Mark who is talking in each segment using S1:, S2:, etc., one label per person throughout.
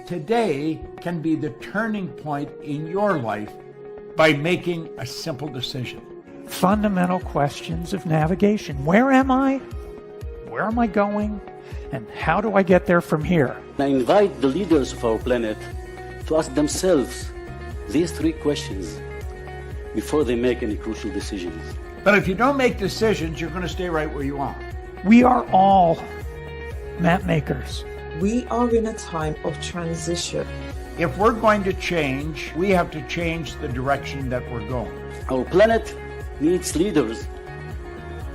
S1: Today can be the turning point in your life by making a simple decision.
S2: Fundamental questions of navigation. Where am I? Where am I going? And how do I get there from here?
S3: I invite the leaders of our planet to ask themselves these three questions before they make any crucial decisions.
S1: But if you don't make decisions, you're going to stay right where you are.
S2: We are all map makers.
S4: We are in a time of transition.
S1: If we're going to change, we have to change the direction that we're going.
S3: Our planet needs leaders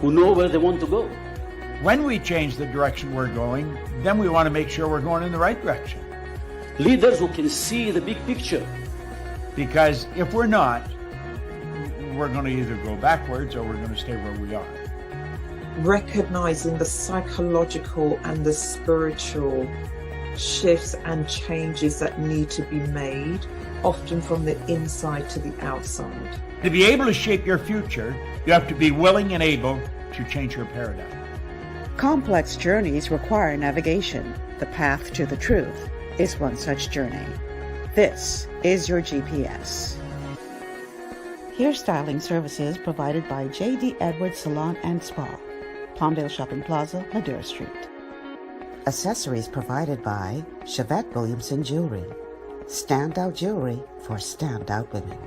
S3: who know where they want to go.
S1: When we change the direction we're going, then we want to make sure we're going in the right direction.
S3: Leaders who can see the big picture.
S1: Because if we're not, we're going to either go backwards or we're going to stay where we are.
S4: Recognizing the psychological and the spiritual shifts and changes that need to be made, often from the inside to the outside.
S1: To be able to shape your future, you have to be willing and able to change your paradigm.
S5: Complex journeys require navigation. The path to the truth is one such journey. This is your GPS. Hairstyling services provided by J.D. Edwards Salon and Spa, Palmdale Shopping Plaza, Madera Street. Accessories provided by Chevette Williamson Jewelry. Standout jewelry for standout women.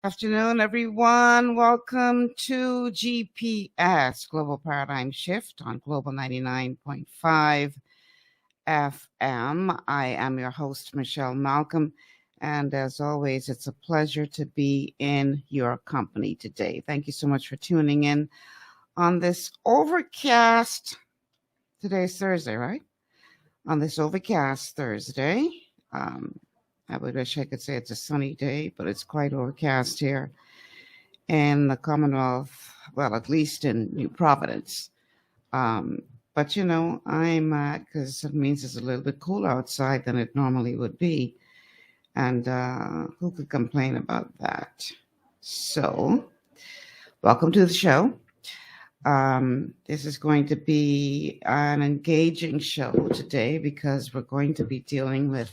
S6: Afternoon, everyone. Welcome to GPS Global Paradigm Shift on Global 99.5 FM. I am your host, Michelle Malcolm, and as always, it's a pleasure to be in your company today. Thank you so much for tuning in on this overcast. Today's Thursday, right? On this overcast Thursday. I would wish I could say it's a sunny day, but it's quite overcast here in the Commonwealth, well, at least in New Providence. But, you know, I'm because it means it's a little bit cooler outside than it normally would be. And who could complain about that? So, welcome to the show. This is going to be an engaging show today because we're going to be dealing with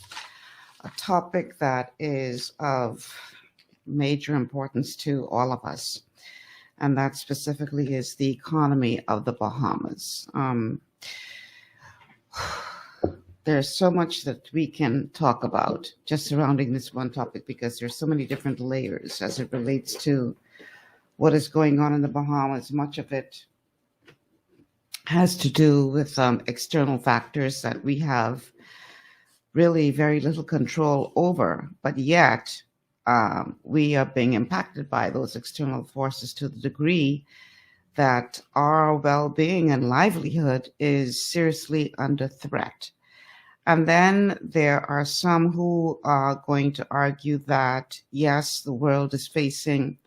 S6: a topic that is of major importance to all of us, and that specifically is the economy of the Bahamas. There's so much that we can talk about just surrounding this one topic because there's so many different layers as it relates to what is going on in the Bahamas. Much of it has to do with external factors that we have really very little control over, but yet we are being impacted by those external forces to the degree that our well-being and livelihood is seriously under threat. And then there are some who are going to argue that, yes, the world is facing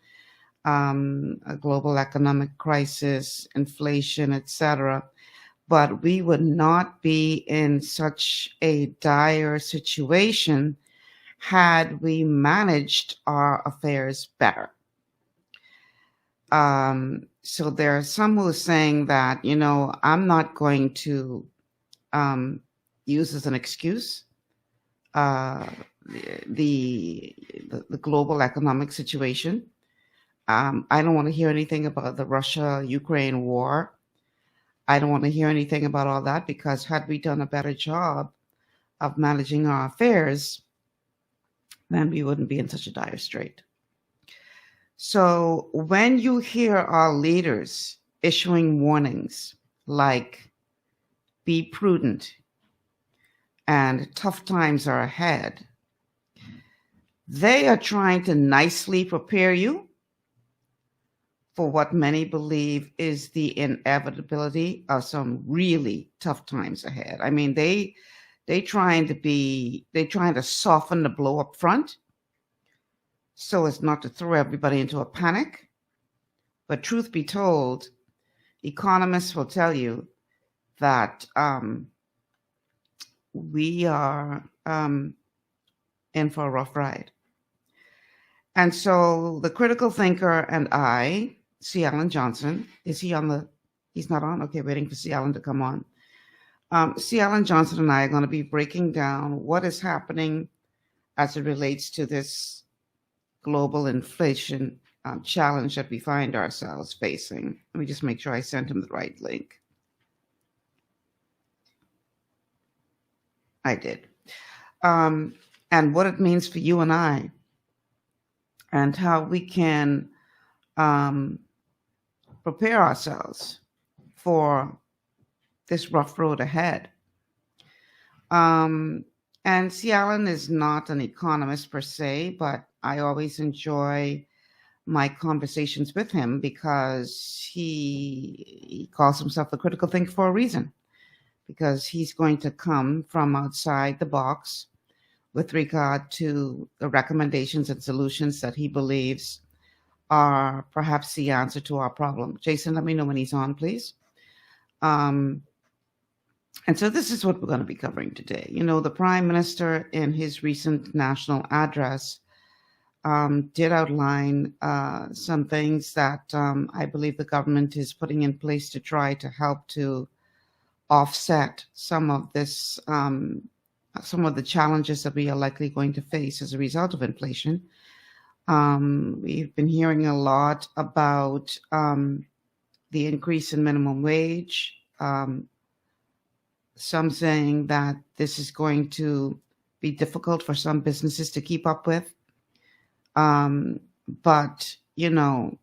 S6: a global economic crisis, inflation, etc., but we would not be in such a dire situation had we managed our affairs better. So there are some who are saying that, you know, I'm not going to use as an excuse the global economic situation. I don't want to hear anything about the Russia-Ukraine war. I don't want to hear anything about all that because had we done a better job of managing our affairs, then we wouldn't be in such a dire strait. So when you hear our leaders issuing warnings like, be prudent and tough times are ahead, they are trying to nicely prepare you for what many believe is the inevitability of some really tough times ahead. I mean, they trying to soften the blow up front so as not to throw everybody into a panic. But truth be told, economists will tell you that we are in for a rough ride. And so the critical thinker and I, C. Alan Johnson, is he on the, he's not on? Okay, waiting for C. Alan to come on. C. Alan Johnson and I are going to be breaking down what is happening as it relates to this global inflation challenge that we find ourselves facing. Let me just make sure I sent him the right link. I did. And what it means for you and I, and how we can prepare ourselves for this rough road ahead. And C. Allen is not an economist per se, but I always enjoy my conversations with him because he calls himself a critical thinker for a reason, because he's going to come from outside the box with regard to the recommendations and solutions that he believes are perhaps the answer to our problem. Jason, let me know when he's on, please. And so this is what we're going to be covering today. You know, the Prime Minister in his recent national address did outline some things that I believe the government is putting in place to try to help to offset some of this, some of the challenges that we are likely going to face as a result of inflation. We've been hearing a lot about the increase in minimum wage, some saying that this is going to be difficult for some businesses to keep up with. But, you know,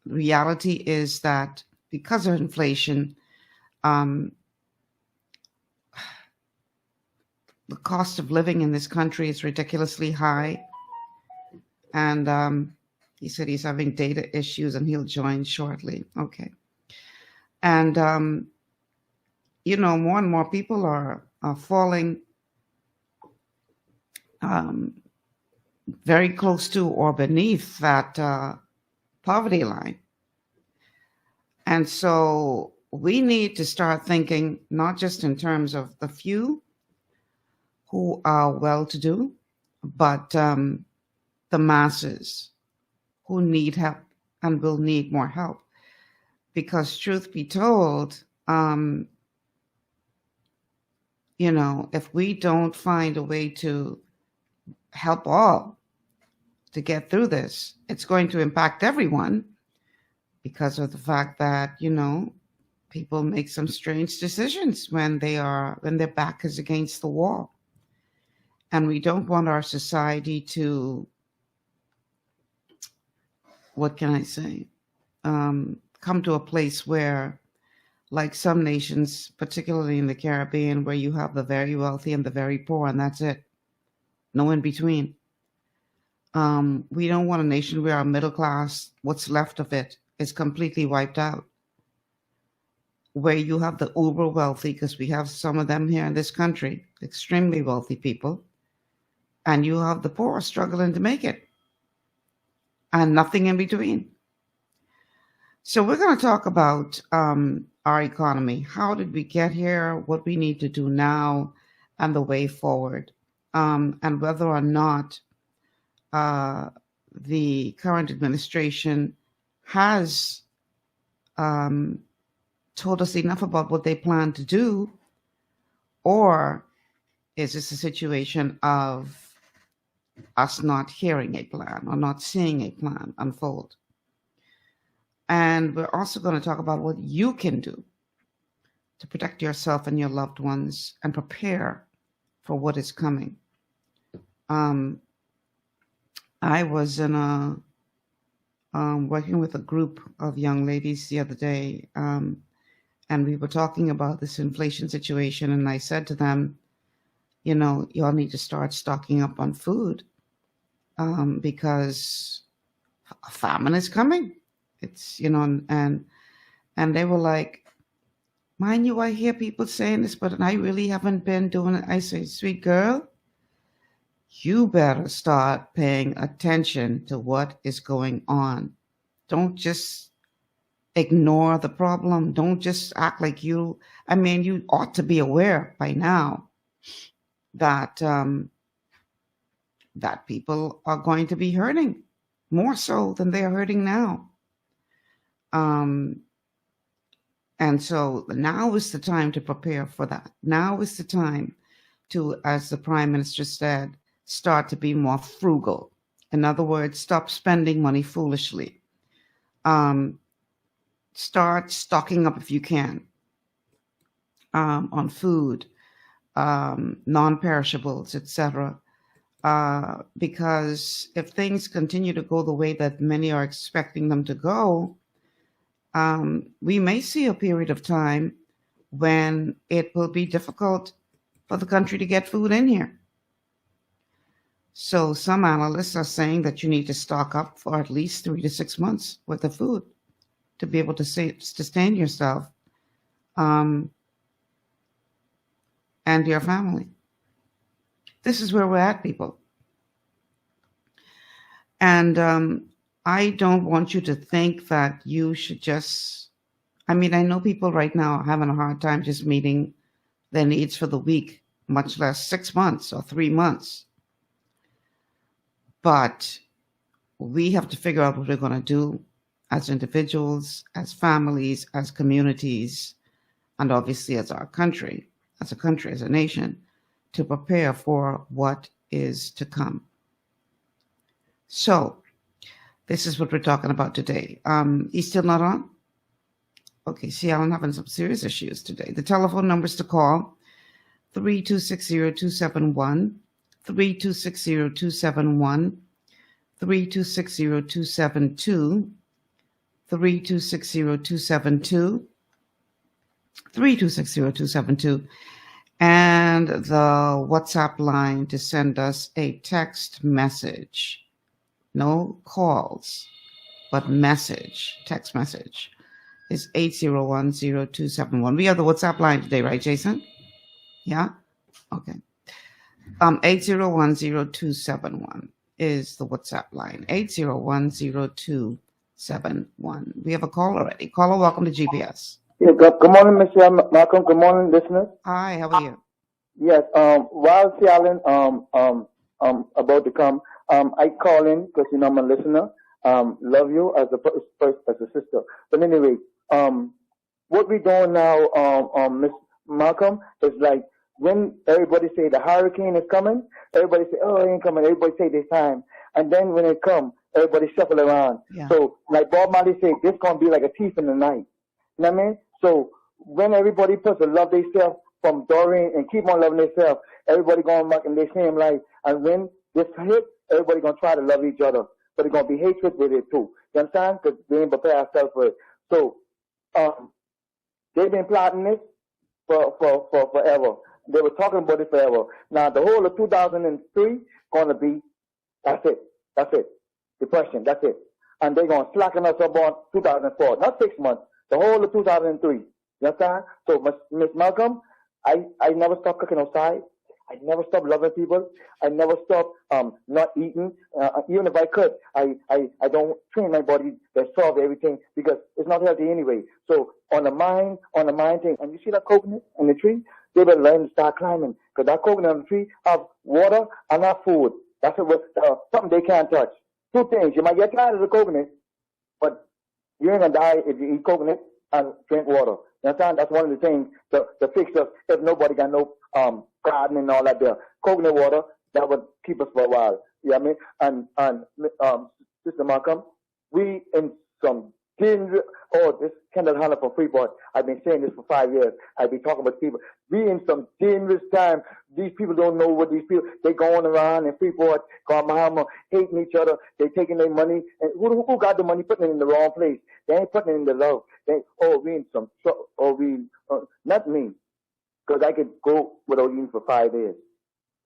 S6: reality is that because of inflation, the cost of living in this country is ridiculously high. And he said he's having data issues and he'll join shortly. Okay. And, you know, more and more people are falling very close to or beneath that poverty line. And so we need to start thinking not just in terms of the few who are well-to-do, but the masses who need help and will need more help. Because truth be told, you know, if we don't find a way to help all to get through this, it's going to impact everyone because of the fact that, you know, people make some strange decisions when their back is against the wall. And we don't want our society to, what can I say, come to a place where, like some nations, particularly in the Caribbean, where you have the very wealthy and the very poor, and that's it. No in between. We don't want a nation where our middle class, what's left of it, is completely wiped out. Where you have the uber wealthy, because we have some of them here in this country, extremely wealthy people, and you have the poor struggling to make it, and nothing in between. So we're going to talk about our economy. How did we get here? What we need to do now, and the way forward. And whether or not the current administration has told us enough about what they plan to do, or is this a situation of us not hearing a plan or not seeing a plan unfold? And we're also going to talk about what you can do to protect yourself and your loved ones and prepare for what is coming. I was in working with a group of young ladies the other day, and we were talking about this inflation situation, and I said to them, you know, y'all need to start stocking up on food because a famine is coming. It's, you know, and they were like, mind you, I hear people saying this, but I really haven't been doing it. I say, sweet girl, you better start paying attention to what is going on. Don't just ignore the problem. Don't just act like you ought to be aware by now that that people are going to be hurting more so than they are hurting now. And And so now is the time to prepare for that. Now is the time to, as the Prime Minister said, start to be more frugal. In other words, stop spending money foolishly. Start stocking up if you can on food, non-perishables, etc. Because if things continue to go the way that many are expecting them to go, we may see a period of time when it will be difficult for the country to get food in here. So some analysts are saying that you need to stock up for at least 3 to 6 months worth of food to be able to sustain yourself and your family. This is where we're at, people. And I don't want you to think that you should just, I mean, I know people right now are having a hard time just meeting their needs for the week, much less 6 months or 3 months. But we have to figure out what we're going to do as individuals, as families, as communities, and obviously as our country, as a nation, to prepare for what is to come. So this is what we're talking about today. He's still not on? Okay, see, I'm having some serious issues today. The telephone numbers to call, 3260271, 3260271, 3260272, 3260272, 3260272, and the WhatsApp line to send us a text message. No calls, but message, text message, is 8010271. We have the WhatsApp line today, right, Jason? Yeah? Okay. 8010271 is the WhatsApp line. 8010271. We have a call already. Caller, welcome to GPS.
S7: Yeah, good morning, Mr. Malcolm. Good morning, listeners.
S6: Hi, how are you?
S7: Yes, while Alan about to come, I call in because you know I'm a listener. Love you as a sister. But anyway, what we're doing now, Miss Malcolm, is like when everybody say the hurricane is coming, everybody say, oh, it ain't coming. Everybody say this time, and then when it comes, everybody shuffle around. Yeah. So like Bob Marley said, this gonna be like a thief in the night. You know what I mean? So when everybody puts to love themselves from Doreen and keep on loving themselves, everybody going back in their same life. And when this hit, everybody going to try to love each other. But it's going to be hatred with it too. You understand? Because we didn't prepare ourselves for it. So they've been plotting this for forever. They were talking about it forever. Now, the whole of 2003 going to be, that's it. Depression, that's it. And they're going to slacken us up on 2004. Not 6 months. The whole of 2003. You understand? So, Miss Malcolm, I never stopped cooking outside. I never stopped loving people. I never stopped not eating. Even if I could, I don't train my body to solve everything because it's not healthy anyway. So on the mind thing. And you see that coconut on the tree? They better learn to start climbing because that coconut on the tree have water and not food. That's something they can't touch. Two things. You might get tired of the coconut, but you ain't gonna die if you eat coconut and drink water. You understand? That's one of the things to fix us if nobody got no garden and all that there. Coconut water, that would keep us for a while. You know what I mean? And Sister Malcolm, we in some dangerous, this Kendall Hunter from Freeport, I've been saying this for 5 years. I've been talking about people. We in some dangerous time. These people don't know what these people, they going around in Freeport, going Bahamian, hating each other. They taking their money. And who got the money, putting it in the wrong place? They ain't putting it in the love. We in some trouble. Not me, because I could go without eating for 5 days.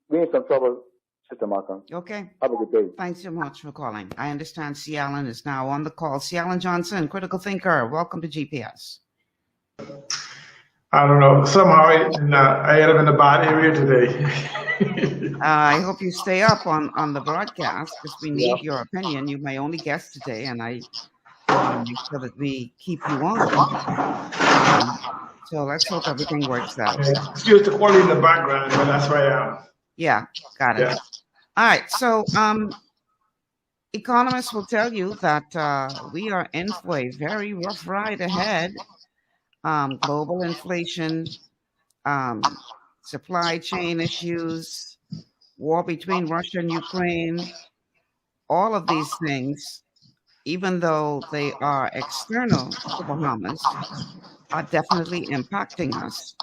S7: We in some trouble, Sister Malcolm.
S6: Okay.
S7: Have a good day.
S6: Thanks so much for calling. I understand C. Allen is now on the call. C. Allen Johnson, critical thinker. Welcome to GPS.
S8: I don't know. Somehow I live in a bad area today.
S6: I hope you stay up on the broadcast because we need your opinion. You my only guest today, and I want to make sure that we keep you on. So let's hope everything works out.
S8: Excuse the quality in the background, but that's where I am.
S6: Yeah, got it. Yeah. All right. So economists will tell you that we are in for a very rough ride ahead. global inflation, supply chain issues, war between Russia and Ukraine, all of these things, even though they are external to Bahamas, are definitely impacting us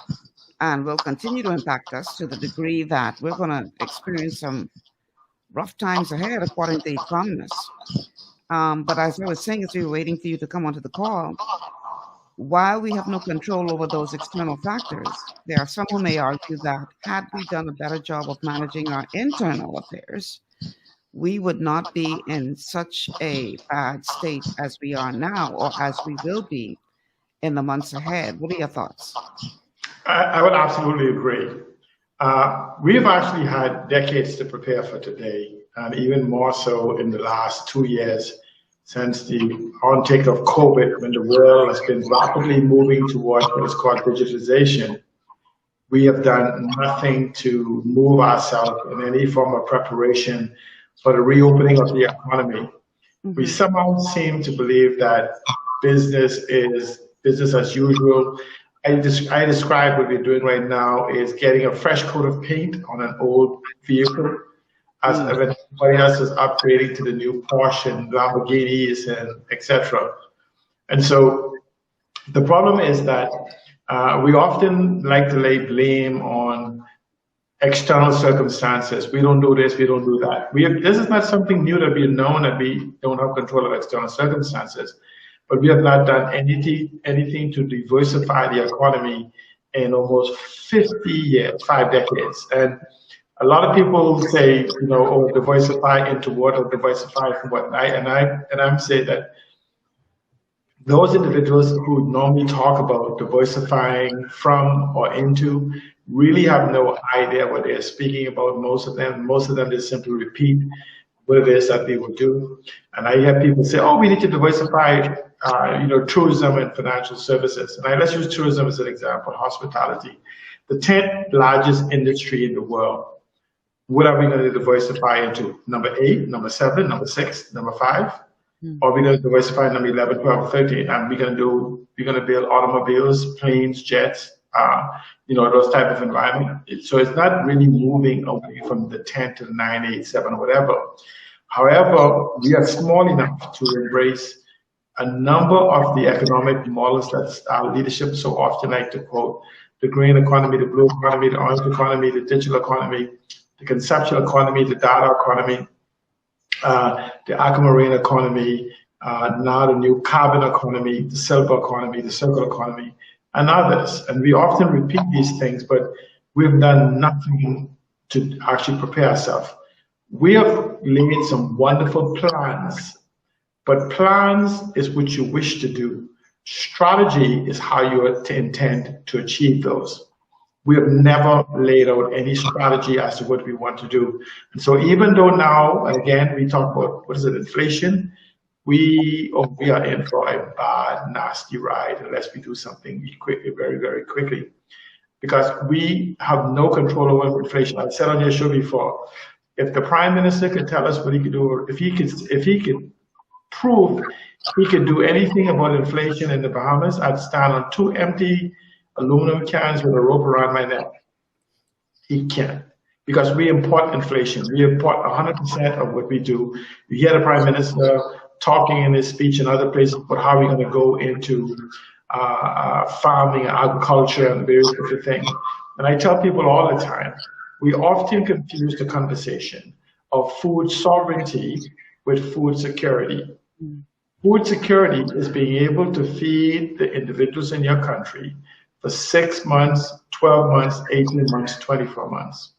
S6: and will continue to impact us to the degree that we're going to experience some rough times ahead, according to economists. But as I was saying, as we were waiting for you to come onto the call, while we have no control over those external factors, there are some who may argue that had we done a better job of managing our internal affairs, we would not be in such a bad state as we are now, or as we will be in the months ahead. What are your thoughts?
S8: I would absolutely agree. We've actually had decades to prepare for today, and even more so in the last 2 years since the onset of COVID, when the world has been rapidly moving towards what is called digitalization. We have done nothing to move ourselves in any form of preparation for the reopening of the economy. We somehow seem to believe that business is business as usual. I describe what we're doing right now is getting a fresh coat of paint on an old vehicle, as everybody else is upgrading to the new Porsche and Lamborghinis and etc. And so the problem is that we often like to lay blame on external circumstances. We don't do this, we don't do that. This is not something new that we've known, that we don't have control of external circumstances, but we have not done anything to diversify the economy in almost 50 years, 5 decades. And a lot of people say, diversify into what, or diversify from what. And I'm saying that those individuals who normally talk about diversifying from or into really have no idea what they're speaking about. Most of them just simply repeat what it is that people do. And I hear people say, oh, we need to diversify, tourism and financial services. And let's use tourism as an example, hospitality. The 10th largest industry in the world. What are we going to diversify into? Number 8, number 7, number 6, number 5? Or are we going to diversify number 11, 12, 13? And we're going to build automobiles, planes, jets, those type of environment. So it's not really moving away from the 10 to the 9, 8, 7, or whatever. However, we are small enough to embrace a number of the economic models that our leadership so often like to quote: the green economy, the blue economy, the orange economy, the digital economy, the conceptual economy, the data economy, the aquamarine economy, now the new carbon economy, the silver economy, the circular economy, and others. And we often repeat these things, but we've done nothing to actually prepare ourselves. We have laid some wonderful plans, but plans is what you wish to do. Strategy is how you intend to achieve those. We have never laid out any strategy as to what we want to do. And so even though now, again, we talk about, inflation, we are in for a bad, nasty ride unless we do something very, very quickly. Because we have no control over inflation. I said on your show before, if the Prime Minister could tell us what he could do, if he could prove he could do anything about inflation in the Bahamas, I'd stand on 2 empty aluminum cans with a rope around my neck. He can't, because we import inflation. We import 100% of what we do. You hear the Prime Minister talking in his speech and other places about how we're going to go into farming, agriculture, and various different things. And I tell people all the time, we often confuse the conversation of food sovereignty with food security. Food security is being able to feed the individuals in your country for 6 months, 12 months, 18 months, 24 months.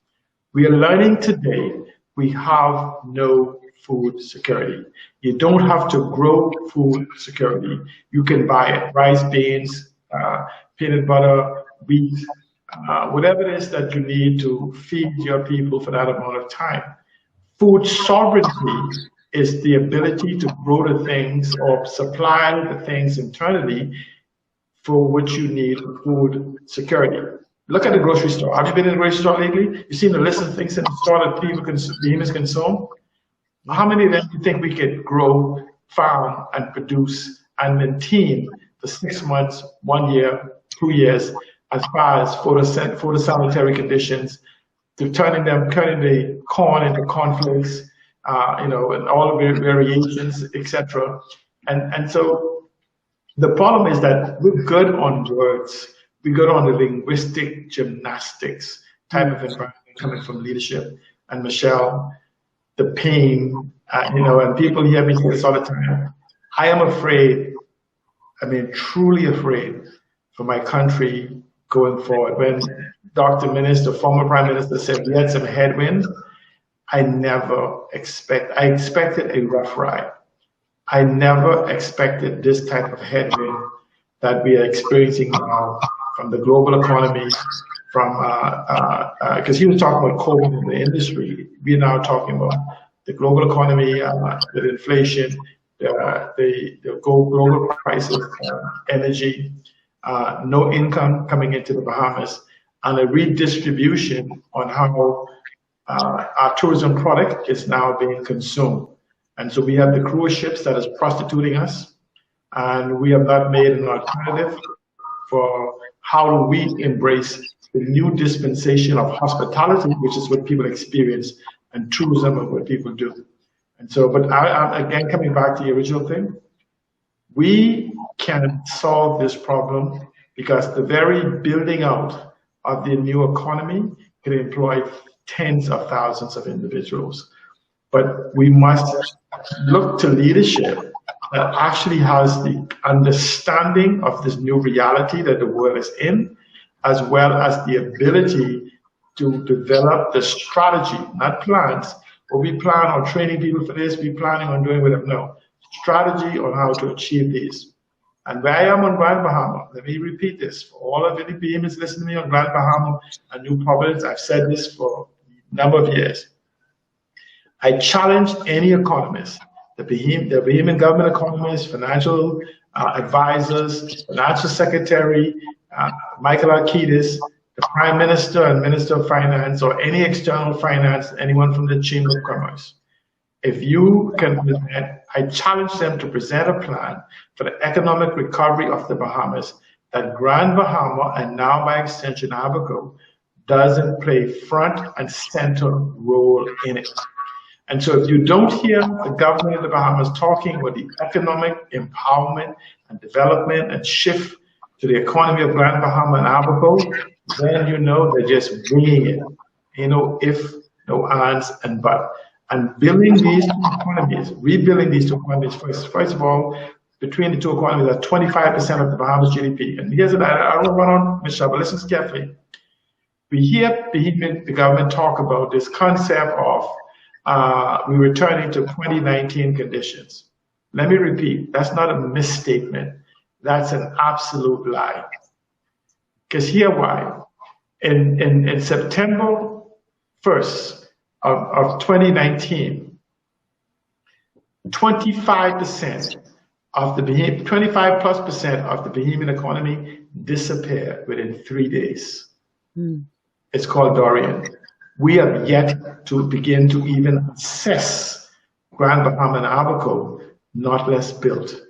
S8: We are learning today we have no food security. You don't have to grow food security. You can buy it, rice, beans, peanut butter, wheat, whatever it is that you need to feed your people for that amount of time. Food sovereignty is the ability to grow the things or supply the things internally for what you need for food security. Look at the grocery store. Have you been in the grocery store lately? You've seen the list of things in the store that the humans consume? How many of them do you think we could grow, farm, and produce and maintain for 6 months, 1 year, 2 years, as far as photosanitary conditions, to turning the corn into cornflakes, and all the variations, etc. And so the problem is that we're good on words. We're good on the linguistic gymnastics type of environment coming from leadership. And Michelle, the pain, and people hear me say this all the time. I am afraid, truly afraid for my country going forward. When former Prime Minister said we had some headwinds, I expected a rough ride. I never expected this type of headwind that we are experiencing now from the global economy, because he was talking about COVID in the industry. We're now talking about the global economy with inflation, the global prices, energy, no income coming into the Bahamas, and a redistribution on how our tourism product is now being consumed. And so we have the cruise ships that is prostituting us, and we have not made an alternative for how do we embrace the new dispensation of hospitality, which is what people experience, and tourism and what people do. And so, but again, coming back to the original thing, we can solve this problem because the very building out of the new economy can employ tens of thousands of individuals. But we must look to leadership that actually has the understanding of this new reality that the world is in, as well as the ability to develop the strategy, not plans. But we plan on training people for this, we planning on doing whatever. No, strategy on how to achieve these. And where I am on Grand Bahama, let me repeat this for all of any Bahamians listening to me on Grand Bahama and New Providence. I've said this for a number of years. I challenge any economist, the Bahamian government economists, financial advisors, financial secretary, Michael Arkitis, the Prime Minister and Minister of Finance, or any external finance, anyone from the Chamber of Commerce. If you can present, I challenge them to present a plan for the economic recovery of the Bahamas that Grand Bahama, and now by extension Abaco, doesn't play front and center role in it. And so if you don't hear the government of the Bahamas talking about the economic empowerment and development and shift to the economy of Grand Bahama and Abaco, then you know they're just bringing it. If, no ands, and but. And building these two economies, rebuilding these two economies, first of all, between the two economies are 25% of the Bahamas GDP. And here's I don't run on, Michelle, but listen carefully. We hear the government talk about this concept of we're returning to 2019 conditions. Let me repeat, that's not a misstatement. That's an absolute lie. Because here why. In September 1st of 2019, 25% of the 25+% of the Bahamian economy disappeared within 3 days. It's called Dorian. We have yet to begin to even assess Grand Bahama and Abaco, not less built.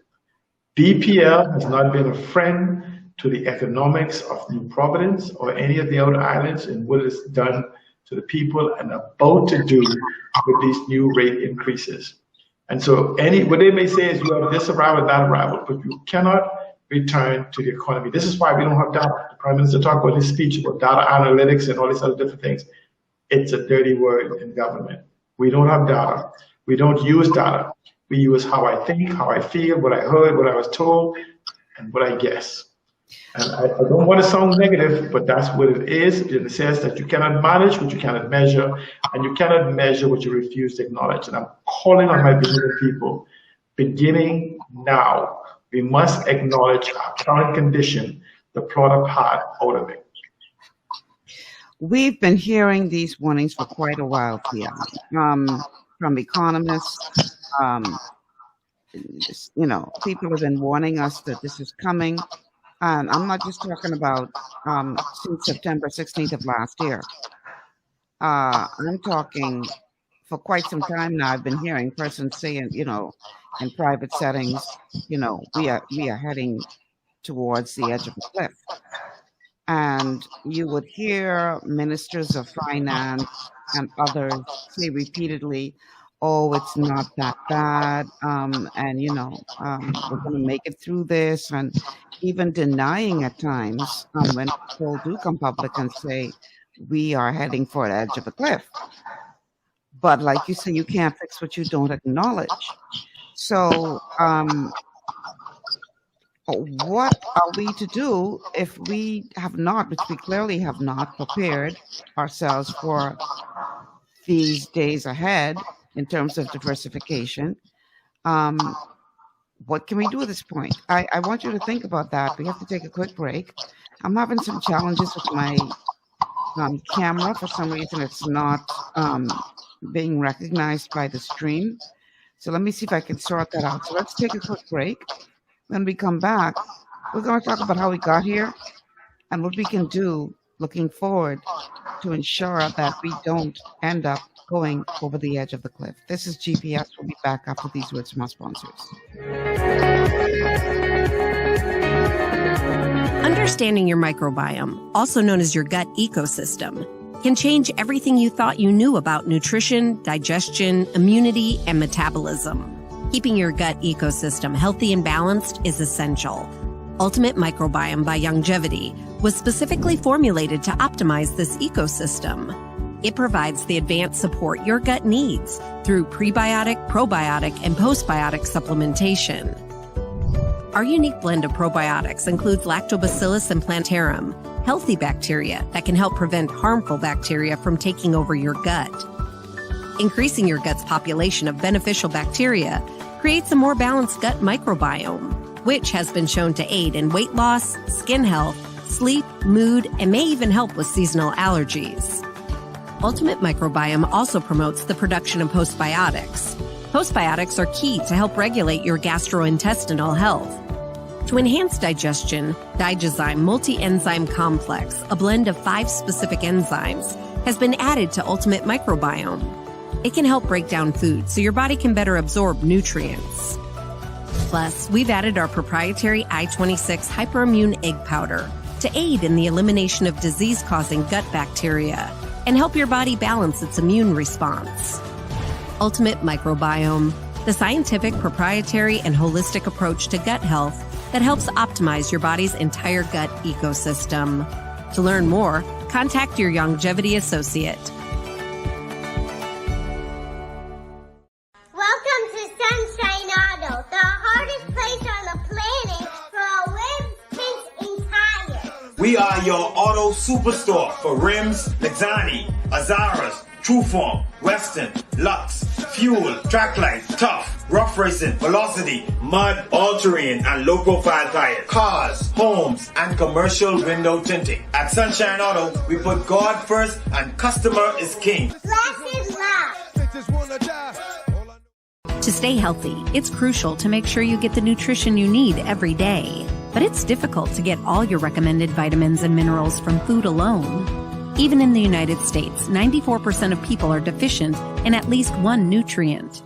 S8: BPL has not been a friend to the economics of New Providence or any of the other islands in what it's done to the people and about to do with these new rate increases. And so what they may say is you have this arrival, that arrival, but you cannot return to the economy. This is why we don't have data. The Prime Minister talked about his speech about data analytics and all these other different things. It's a dirty word in government. We don't have data. We don't use data. We use how I think, how I feel, what I heard, what I was told, and what I guess. And I don't want to sound negative, but that's what it is. It says that you cannot manage what you cannot measure, and you cannot measure what you refuse to acknowledge. And I'm calling on my Bahamian people, beginning now, we must acknowledge our current condition, the plot apart out of it.
S6: We've been hearing these warnings for quite a while, Tia, from economists. People have been warning us that this is coming. And I'm not just talking about since September 16th of last year. I'm talking for quite some time now. I've been hearing persons saying, in private settings, we are heading towards the edge of the cliff. And you would hear ministers of finance and others say repeatedly, oh, it's not that bad, and, you know, we're going to make it through this, and even denying at times when people do come public and say, we are heading for the edge of a cliff. But like you say, you can't fix what you don't acknowledge. So what are we to do if we have not, which we clearly have not, prepared ourselves for these days ahead in terms of diversification? What can we do at this point? I want you to think about that. We have to take a quick break. I'm having some challenges with my camera. For some reason, it's not being recognized by the stream. So let me see if I can sort that out. So let's take a quick break. When we come back, we're going to talk about how we got here and what we can do looking forward to ensure that we don't end up going over the edge of the cliff. This is GPS. We'll be back after these words from our sponsors.
S9: Understanding your microbiome, also known as your gut ecosystem, can change everything you thought you knew about nutrition, digestion, immunity, and metabolism. Keeping your gut ecosystem healthy and balanced is essential. Ultimate Microbiome by Longevity was specifically formulated to optimize this ecosystem. It provides the advanced support your gut needs through prebiotic, probiotic, and postbiotic supplementation. Our unique blend of probiotics includes Lactobacillus and Plantarum, healthy bacteria that can help prevent harmful bacteria from taking over your gut. Increasing your gut's population of beneficial bacteria creates a more balanced gut microbiome, which has been shown to aid in weight loss, skin health, sleep, mood, and may even help with seasonal allergies. Ultimate Microbiome also promotes the production of postbiotics. Postbiotics are key to help regulate your gastrointestinal health. To enhance digestion, Digizyme Multi-Enzyme Complex, a blend of 5 specific enzymes, has been added to Ultimate Microbiome. It can help break down food so your body can better absorb nutrients. Plus, we've added our proprietary I-26 hyperimmune egg powder to aid in the elimination of disease-causing gut bacteria and help your body balance its immune response. Ultimate Microbiome, the scientific, proprietary, and holistic approach to gut health that helps optimize your body's entire gut ecosystem. To learn more, contact your Longevity associate.
S10: Welcome to Sunshine Auto, the hardest place on the planet for a rims, tints, and tires.
S11: We are your auto superstore for rims, Lexani, Azaras, Trueform, Western, Lux, Fuel, Tracklight, Tough, Rough Racing, Velocity, Mud, All-Terrain, and low-profile tires, cars, homes, and commercial window tinting. At Sunshine Auto, we put God first and customer is king.
S10: Blessed love.
S9: To stay healthy, it's crucial to make sure you get the nutrition you need every day. But it's difficult to get all your recommended vitamins and minerals from food alone. Even in the United States, 94% of people are deficient in at least one nutrient.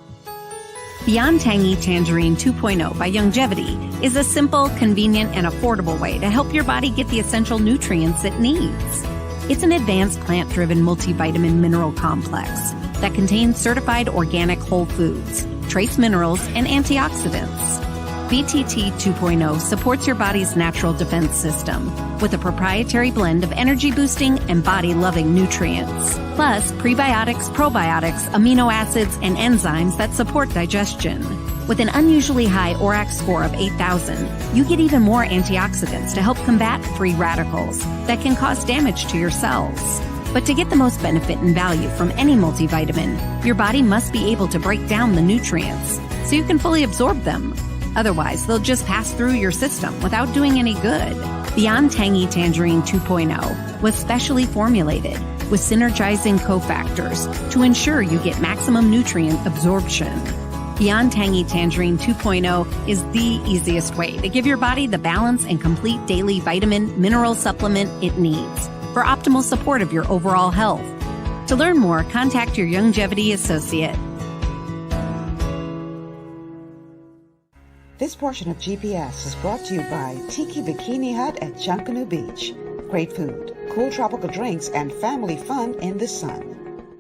S9: Beyond Tangy Tangerine 2.0 by Longevity is a simple, convenient, and affordable way to help your body get the essential nutrients it needs. It's an advanced plant-driven multivitamin mineral complex that contains certified organic whole foods, trace minerals, and antioxidants. BTT 2.0 supports your body's natural defense system with a proprietary blend of energy-boosting and body-loving nutrients, plus prebiotics, probiotics, amino acids, and enzymes that support digestion. With an unusually high ORAC score of 8,000, you get even more antioxidants to help combat free radicals that can cause damage to your cells. But to get the most benefit and value from any multivitamin, your body must be able to break down the nutrients so you can fully absorb them. Otherwise, they'll just pass through your system without doing any good. Beyond Tangy Tangerine 2.0 was specially formulated with synergizing cofactors to ensure you get maximum nutrient absorption. Beyond Tangy Tangerine 2.0 is the easiest way to give your body the balance and complete daily vitamin mineral supplement it needs for optimal support of your overall health. To learn more, contact your Longevity associate.
S5: This portion of GPS is brought to you by Tiki Bikini Hut at Junkanoo Beach. Great food, cool tropical drinks, and family fun in the sun.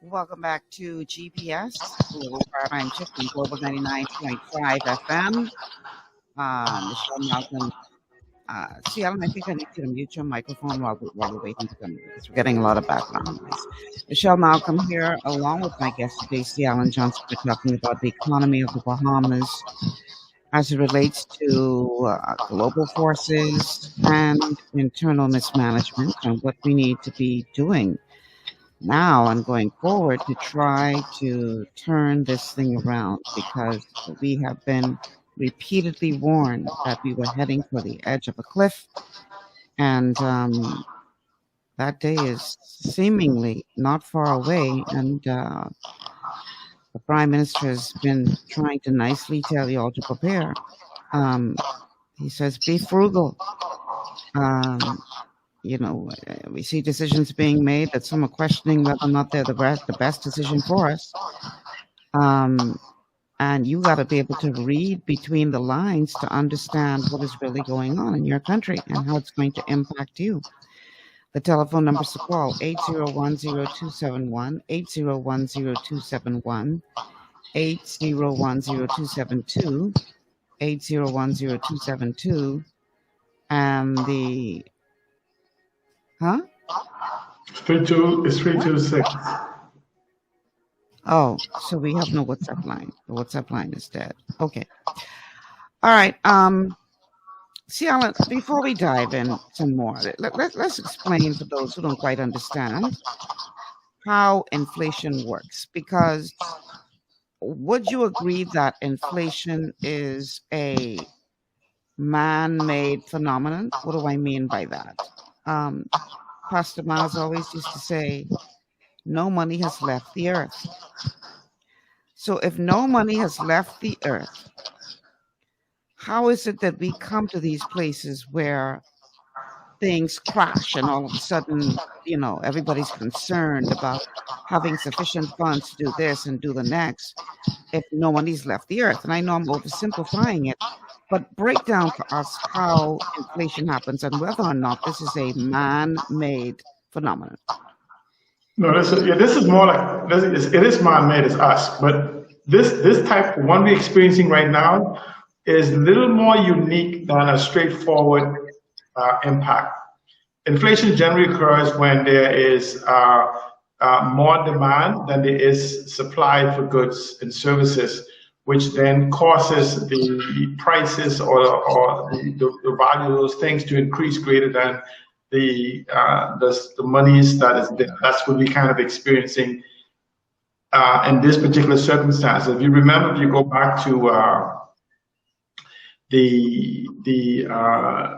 S6: Welcome back to GPS, Global Paradigm Shift on Global 99.5 FM. Michelle Malcolm. See, Alan, I think I need you to mute your microphone while we're waiting to come, because we're getting a lot of background noise. Michelle Malcolm here, along with my guest today, C. Alan Johnson. We're talking about the economy of the Bahamas as it relates to global forces and internal mismanagement, and what we need to be doing now and going forward to try to turn this thing around, because we have been repeatedly warned that we were heading for the edge of a cliff, and that day is seemingly not far away, and the Prime Minister has been trying to nicely tell you all to prepare. He says, be frugal. We see decisions being made that some are questioning whether or not they're the best decision for us. And you got to be able to read between the lines to understand what is really going on in your country and how it's going to impact you. The telephone numbers to call, 801-0271, 801-0271, 801-0272, 801-0272, and the... Huh?
S8: It's 326.
S6: Oh, so we have no WhatsApp line. The WhatsApp line is dead. Okay. All right. See, Alan, before we dive in some more, let's explain for those who don't quite understand how inflation works. Because would you agree that inflation is a man-made phenomenon? What do I mean by that? Pastor Miles always used to say, no money has left the earth. So if no money has left the earth, how is it that we come to these places where things crash and all of a sudden, everybody's concerned about having sufficient funds to do this and do the next if no money's left the earth? And I know I'm oversimplifying it, but break down for us how inflation happens and whether or not this is a man-made phenomenon.
S8: No, this is more like, it is man-made, it's us, but this type, the one we're experiencing right now, is a little more unique than a straightforward impact. Inflation generally occurs when there is more demand than there is supply for goods and services, which then causes the prices or the value of those things to increase greater than the monies that is there. That's what we're kind of experiencing in this particular circumstance. If you remember, if you go back to the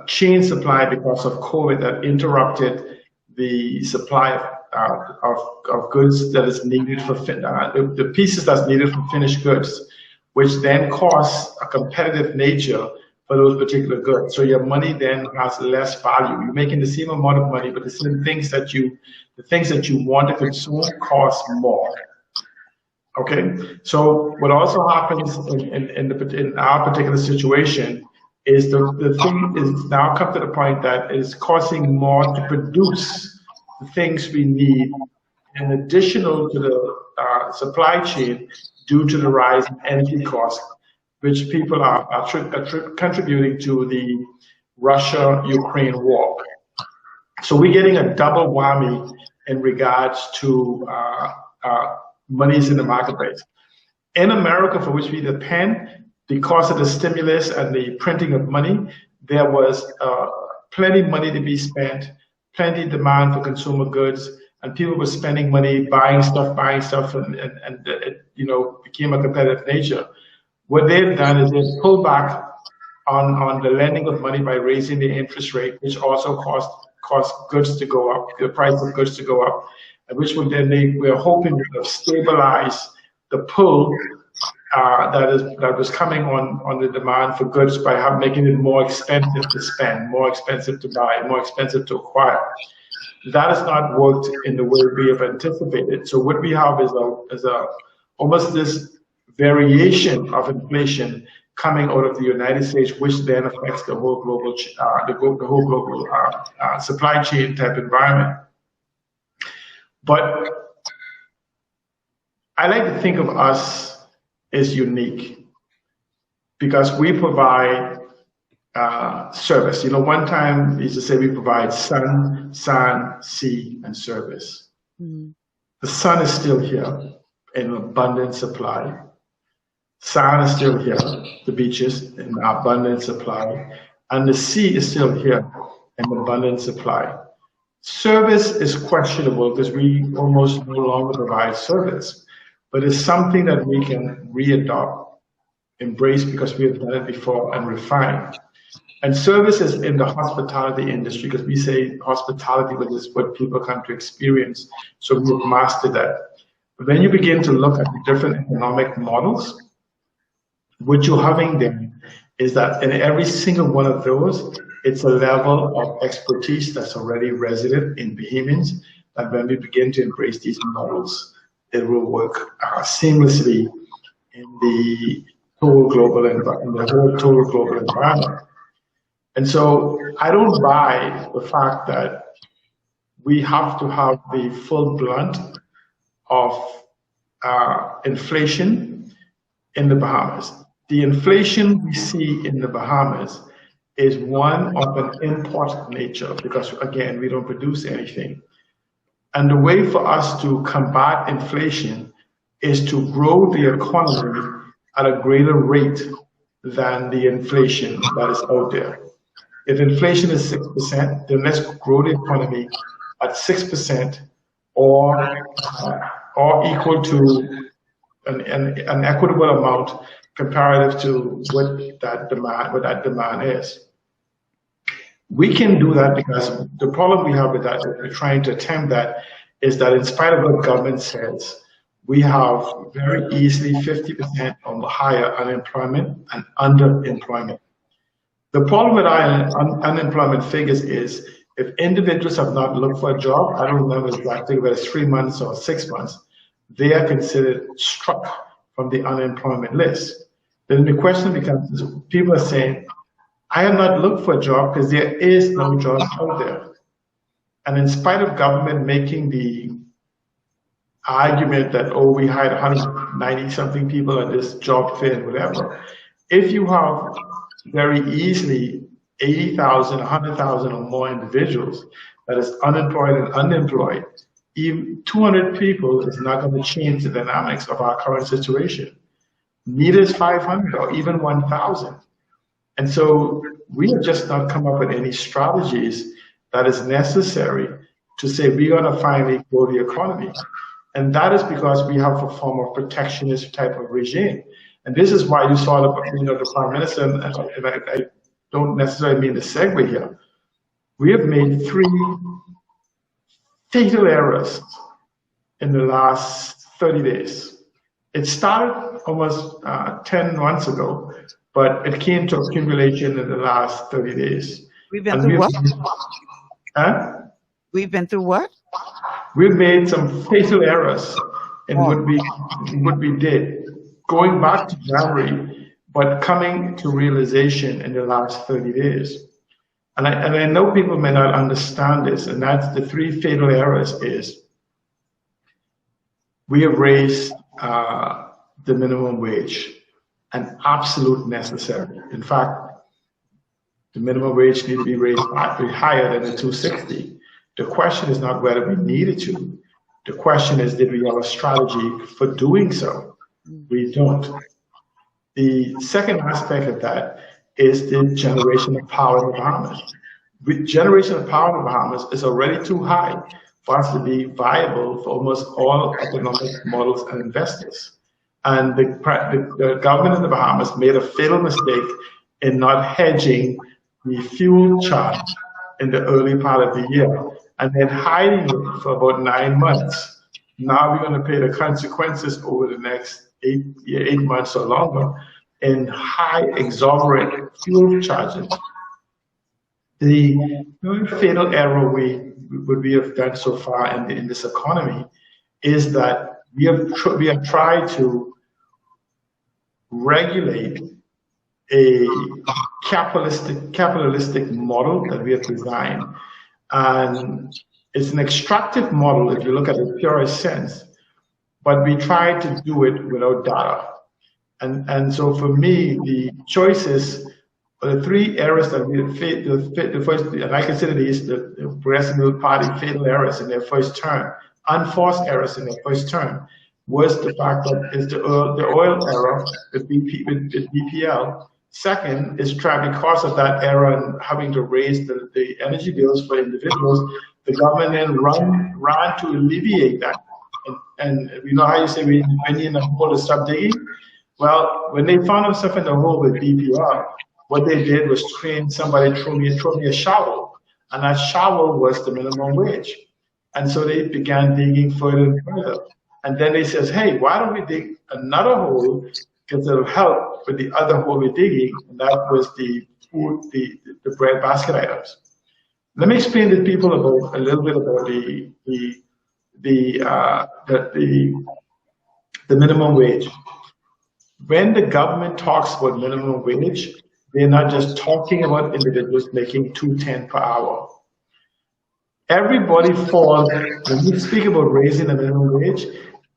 S8: chain supply because of COVID that interrupted the supply of goods that is needed for the pieces that's needed for finished goods, which then costs a competitive nature for those particular goods. So your money then has less value. You're making the same amount of money, but the things that you want to consume cost more. Okay. So what also happens in our particular situation is the thing is now come to the point that it's costing more to produce the things we need, in additional to the supply chain due to the rise in energy costs, which people are contributing to the Russia-Ukraine war. So we're getting a double whammy in regards to monies in the marketplace. In America, for which we depend, because of the stimulus and the printing of money, there was plenty of money to be spent, plenty of demand for consumer goods, and people were spending money, buying stuff, and it became a competitive nature. What they've done is they've pulled back on the lending of money by raising the interest rate, which also caused goods to go up, the price of goods to go up, and which would then we're hoping to stabilize the pull that was coming on the demand for goods by making it more expensive to spend, more expensive to buy, more expensive to acquire. That has not worked in the way we have anticipated. So what we have is almost this variation of inflation coming out of the United States, which then affects the whole global supply chain type environment. But I like to think of us as unique because we provide service. You know, one time we used to say we provide sun, sand, sea, and service. Mm-hmm. The sun is still here in abundant supply. Sand is still here, the beaches in abundant supply, and the sea is still here in abundant supply. Service is questionable because we almost no longer provide service, but it's something that we can re-adopt, embrace because we have done it before and refine. And service is in the hospitality industry because we say hospitality is what people come to experience, so we've mastered that. But then you begin to look at the different economic models. What you're having then is that in every single one of those, it's a level of expertise that's already resident in Bahamians, that when we begin to embrace these models, it will work seamlessly in the total global environment. And so I don't buy the fact that we have to have the full blunt of inflation in the Bahamas. The inflation we see in the Bahamas is one of an import nature because, again, we don't produce anything. And the way for us to combat inflation is to grow the economy at a greater rate than the inflation that is out there. If inflation is 6%, then let's grow the economy at 6% or equal to an equitable amount comparative to what that demand is. We can do that because the problem we have with that, we're trying to attempt that, is that in spite of what government says, we have very easily 50% or higher unemployment and underemployment. The problem with unemployment figures is if individuals have not looked for a job, I don't remember exactly whether it's 3 months or 6 months, they are considered struck from the unemployment list. Then the question becomes, people are saying, I have not looked for a job because there is no job out there. And in spite of government making the argument that, oh, we hired 190 something people at this job fair and whatever, if you have very easily 80,000, 100,000 or more individuals that is unemployed and unemployed, even 200 people is not going to change the dynamics of our current situation. Neither is 500 or even 1,000. And so we have just not come up with any strategies that is necessary to say we're going to finally grow the economy. And that is because we have a form of protectionist type of regime. And this is why you saw the Prime Minister, and I don't necessarily mean to segue here. We have made 3 fatal errors in the last 30 days. It started almost 10 months ago, but it came to accumulation in the last 30 days.
S6: We've been through what? We've been through what?
S8: We've made some fatal errors in what we did, going back to January, but coming to realization in the last 30 days. And I know people may not understand this, and that's the 3 fatal errors is we have raised the minimum wage, an absolute necessary. In fact, the minimum wage needs to be raised higher than the 260. The question is not whether we needed to. The question is, did we have a strategy for doing so? We don't. The second aspect of that is the generation of power in the Bahamas. Generation of power in the Bahamas is already too high for us to be viable for almost all economic models and investors. And the government in the Bahamas made a fatal mistake in not hedging the fuel charge in the early part of the year and then hiding it for about 9 months. Now we're going to pay the consequences over the next 8 months or longer in high exorbitant fuel charges. The fatal error we have done so far in this economy is that we have tried to regulate a capitalistic model that we have designed. And it's an extractive model if you look at the purest sense, but we try to do it without data. And so for me, the choices, the three errors that we the first, and I consider these the Progressive Party fatal errors in their first term, unforced errors in their first term, was the fact that it's the oil error with BPL. Second is because of that error and having to raise the energy bills for individuals, the government then ran to alleviate that. And you know how you say when you're in the hole to stop digging? Well, when they found themselves in the hole with BPR, what they did was train somebody, throw me a shovel, and that shovel was the minimum wage. And so they began digging further and further. And then they says, hey, why don't we dig another hole because it'll help with the other hole we're digging, and that was the food, the bread basket items. Let me explain to people a little bit about the minimum wage. When the government talks about minimum wage, they're not just talking about individuals making $2.10 per hour. Everybody falls, when we speak about raising the minimum wage,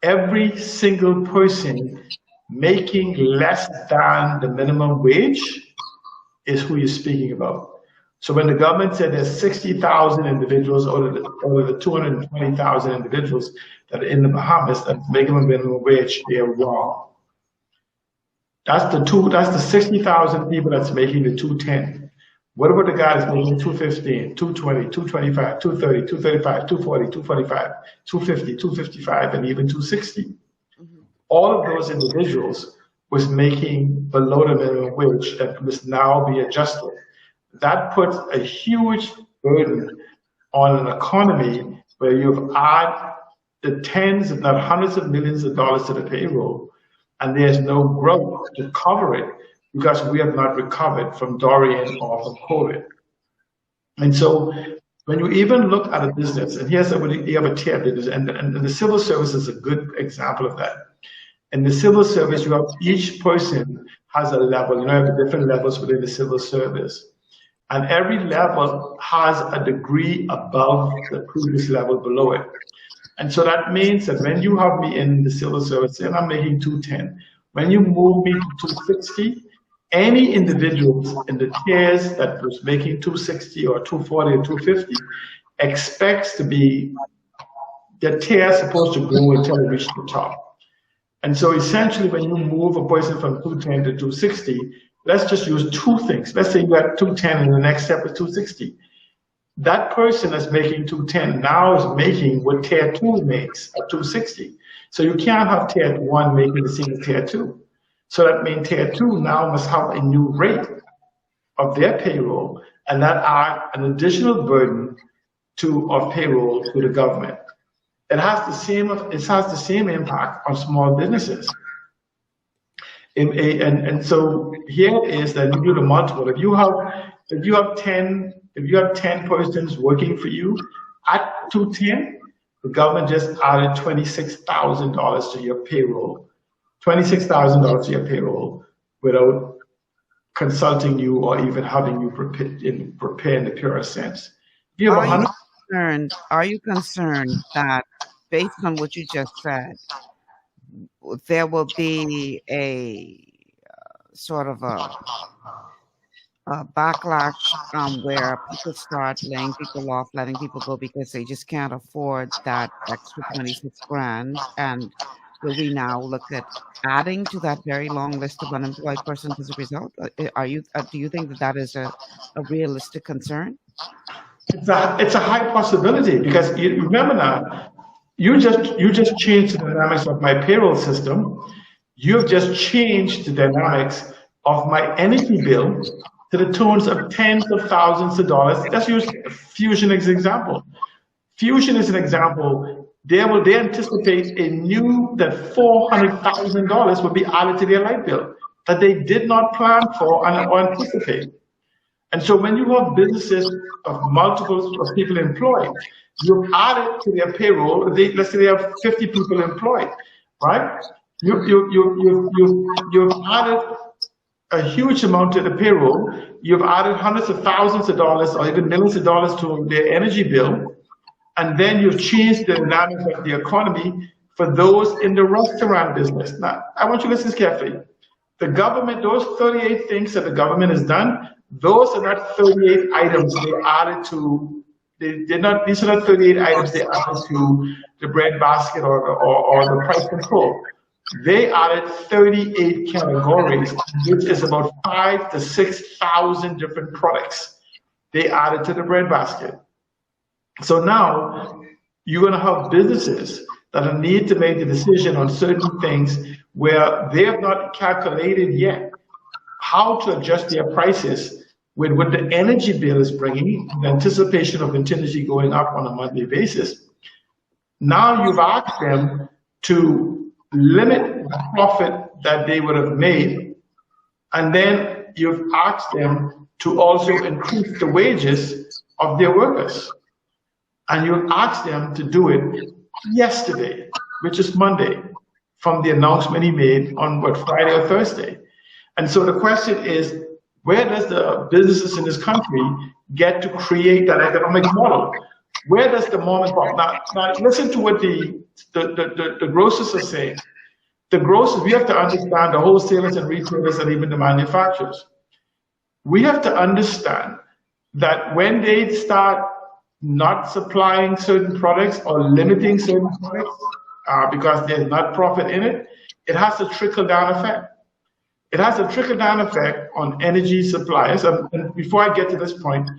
S8: every single person making less than the minimum wage is who you're speaking about. So when the government said there's 60,000 individuals out of the 220,000 individuals that are in the Bahamas that make a minimum wage, they are wrong. That's the 60,000 people that's making the 210. What about the guy that's making 215, 220, 225, 230, 235, 240, 245, 250, 255, and even 260? Mm-hmm. All of those individuals was making below the minimum wage that must now be adjusted. That puts a huge burden on an economy where you've added the tens, if not hundreds of millions of dollars to the payroll, and there's no growth to cover it because we have not recovered from Dorian or from COVID. And so when you even look at a business, and here's what you have a tier, and the civil service is a good example of that. In the civil service, you have each person has a level, you know, you have the different levels within the civil service. And every level has a degree above the previous level below it. And so that means that when you have me in the civil service and I'm making 210, when you move me to 260, any individuals in the tiers that was making 260 or 240 or 250 expects to be, the tier is supposed to grow until it reaches the top. And so essentially when you move a person from 210 to 260, let's just use two things. Let's say you got 210 and the next step is 260. That person that's making 210 now is making what tier 2 makes at 260. So you can't have tier 1 making the same as tier 2. So that means tier 2 now must have a new rate of their payroll, and that adds an additional burden of payroll to the government. It has the same impact on small businesses. And so here it is that you do the multiple. If you have 10 persons working for you at 210, the government just added $26,000 to your payroll, $26,000 to your payroll without consulting you or even having you prepare in the purest sense. You have
S6: Are you concerned that based on what you just said, there will be a sort of a backlash where people start laying people off, letting people go because they just can't afford that extra 26 grand? And will we now look at adding to that very long list of unemployed persons as a result? Do you think that is a realistic concern?
S8: It's a high possibility because you remember now, you just changed the dynamics of my payroll system. You've just changed the dynamics of my energy bill to the tunes of tens of thousands of dollars. Let's use Fusion as an example. Fusion is an example. They anticipate that $400,000 will be added to their light bill that they did not plan for or anticipate. And so when you have businesses of multiples of people employed, you add it to their payroll. Let's say they have 50 people employed, right? You've added a huge amount to the payroll. You've added hundreds of thousands of dollars or even millions of dollars to their energy bill. And then you've changed the dynamic of the economy for those in the restaurant business. Now, I want you to listen carefully. The government, those 38 things that the government has done, those are not 38 items they added to, these are not 38 items they added to the bread basket or the price control. They added 38 categories, which is about 5,000 to 6,000 different products they added to the bread basket. So now you're going to have businesses that need to make the decision on certain things where they have not calculated yet how to adjust their prices with what the energy bill is bringing, in anticipation of continuously going up on a monthly basis. Now you've asked them to limit the profit that they would have made, and then you've asked them to also increase the wages of their workers. And you've asked them to do it yesterday, which is Monday, from the announcement he made on what, Friday or Thursday. And so the question is, where does the businesses in this country get to create that economic model? Where does the mom and pop, now listen to what the grocers are saying. The grocers, we have to understand, the wholesalers and retailers and even the manufacturers. We have to understand that when they start not supplying certain products or limiting certain products because there's not profit in it, it has a trickle-down effect. It has a trickle-down effect on energy suppliers. And before I get to this point,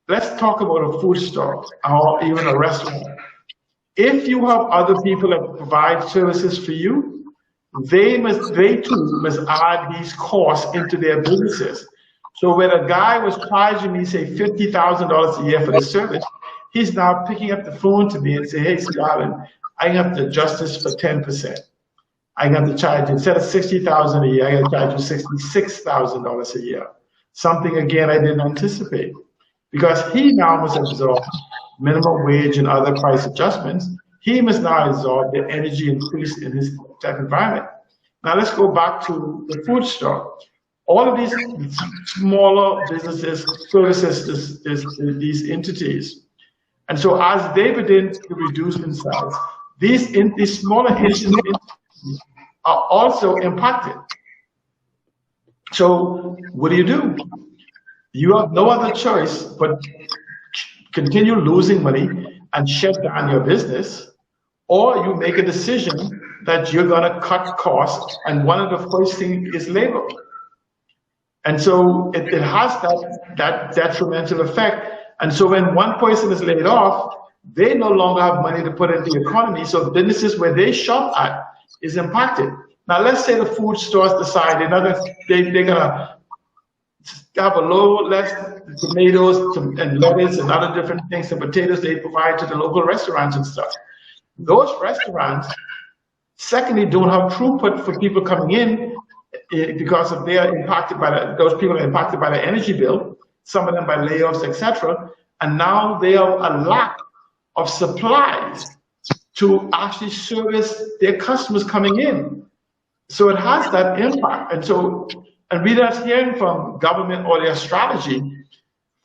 S8: let's talk about a food store or even a restaurant. If you have other people that provide services for you, they too must add these costs into their businesses. So when a guy was charging me, say, $50,000 a year for the service, he's now picking up the phone to me and say, hey, Alan, I have to adjust this for 10%. I got to charge, instead of $60,000 a year, I got to charge you $66,000 a year. Something, again, I didn't anticipate. Because he now must absorb minimum wage and other price adjustments. He must now absorb the energy increase in his type environment. Now let's go back to the food store. All of these smaller businesses, services, these entities. And so as they begin to reduce in size, these smaller entities are also impacted. So what do? You have no other choice but continue losing money and shut down your business, or you make a decision that you're going to cut costs, and one of the first things is labor. And so it has that detrimental effect. And so when one person is laid off, they no longer have money to put into the economy, so businesses where they shop at is impacted. Now let's say the food stores decide they're gonna have a little less tomatoes and lettuce and other different things, and potatoes they provide to the local restaurants and stuff. Those restaurants, secondly, don't have throughput for people coming in because of they are impacted by those people are impacted by the energy bill, some of them by layoffs, etc. And now they have a lack of supplies to actually service their customers coming in. So it has that impact. And we're not hearing from government or their strategy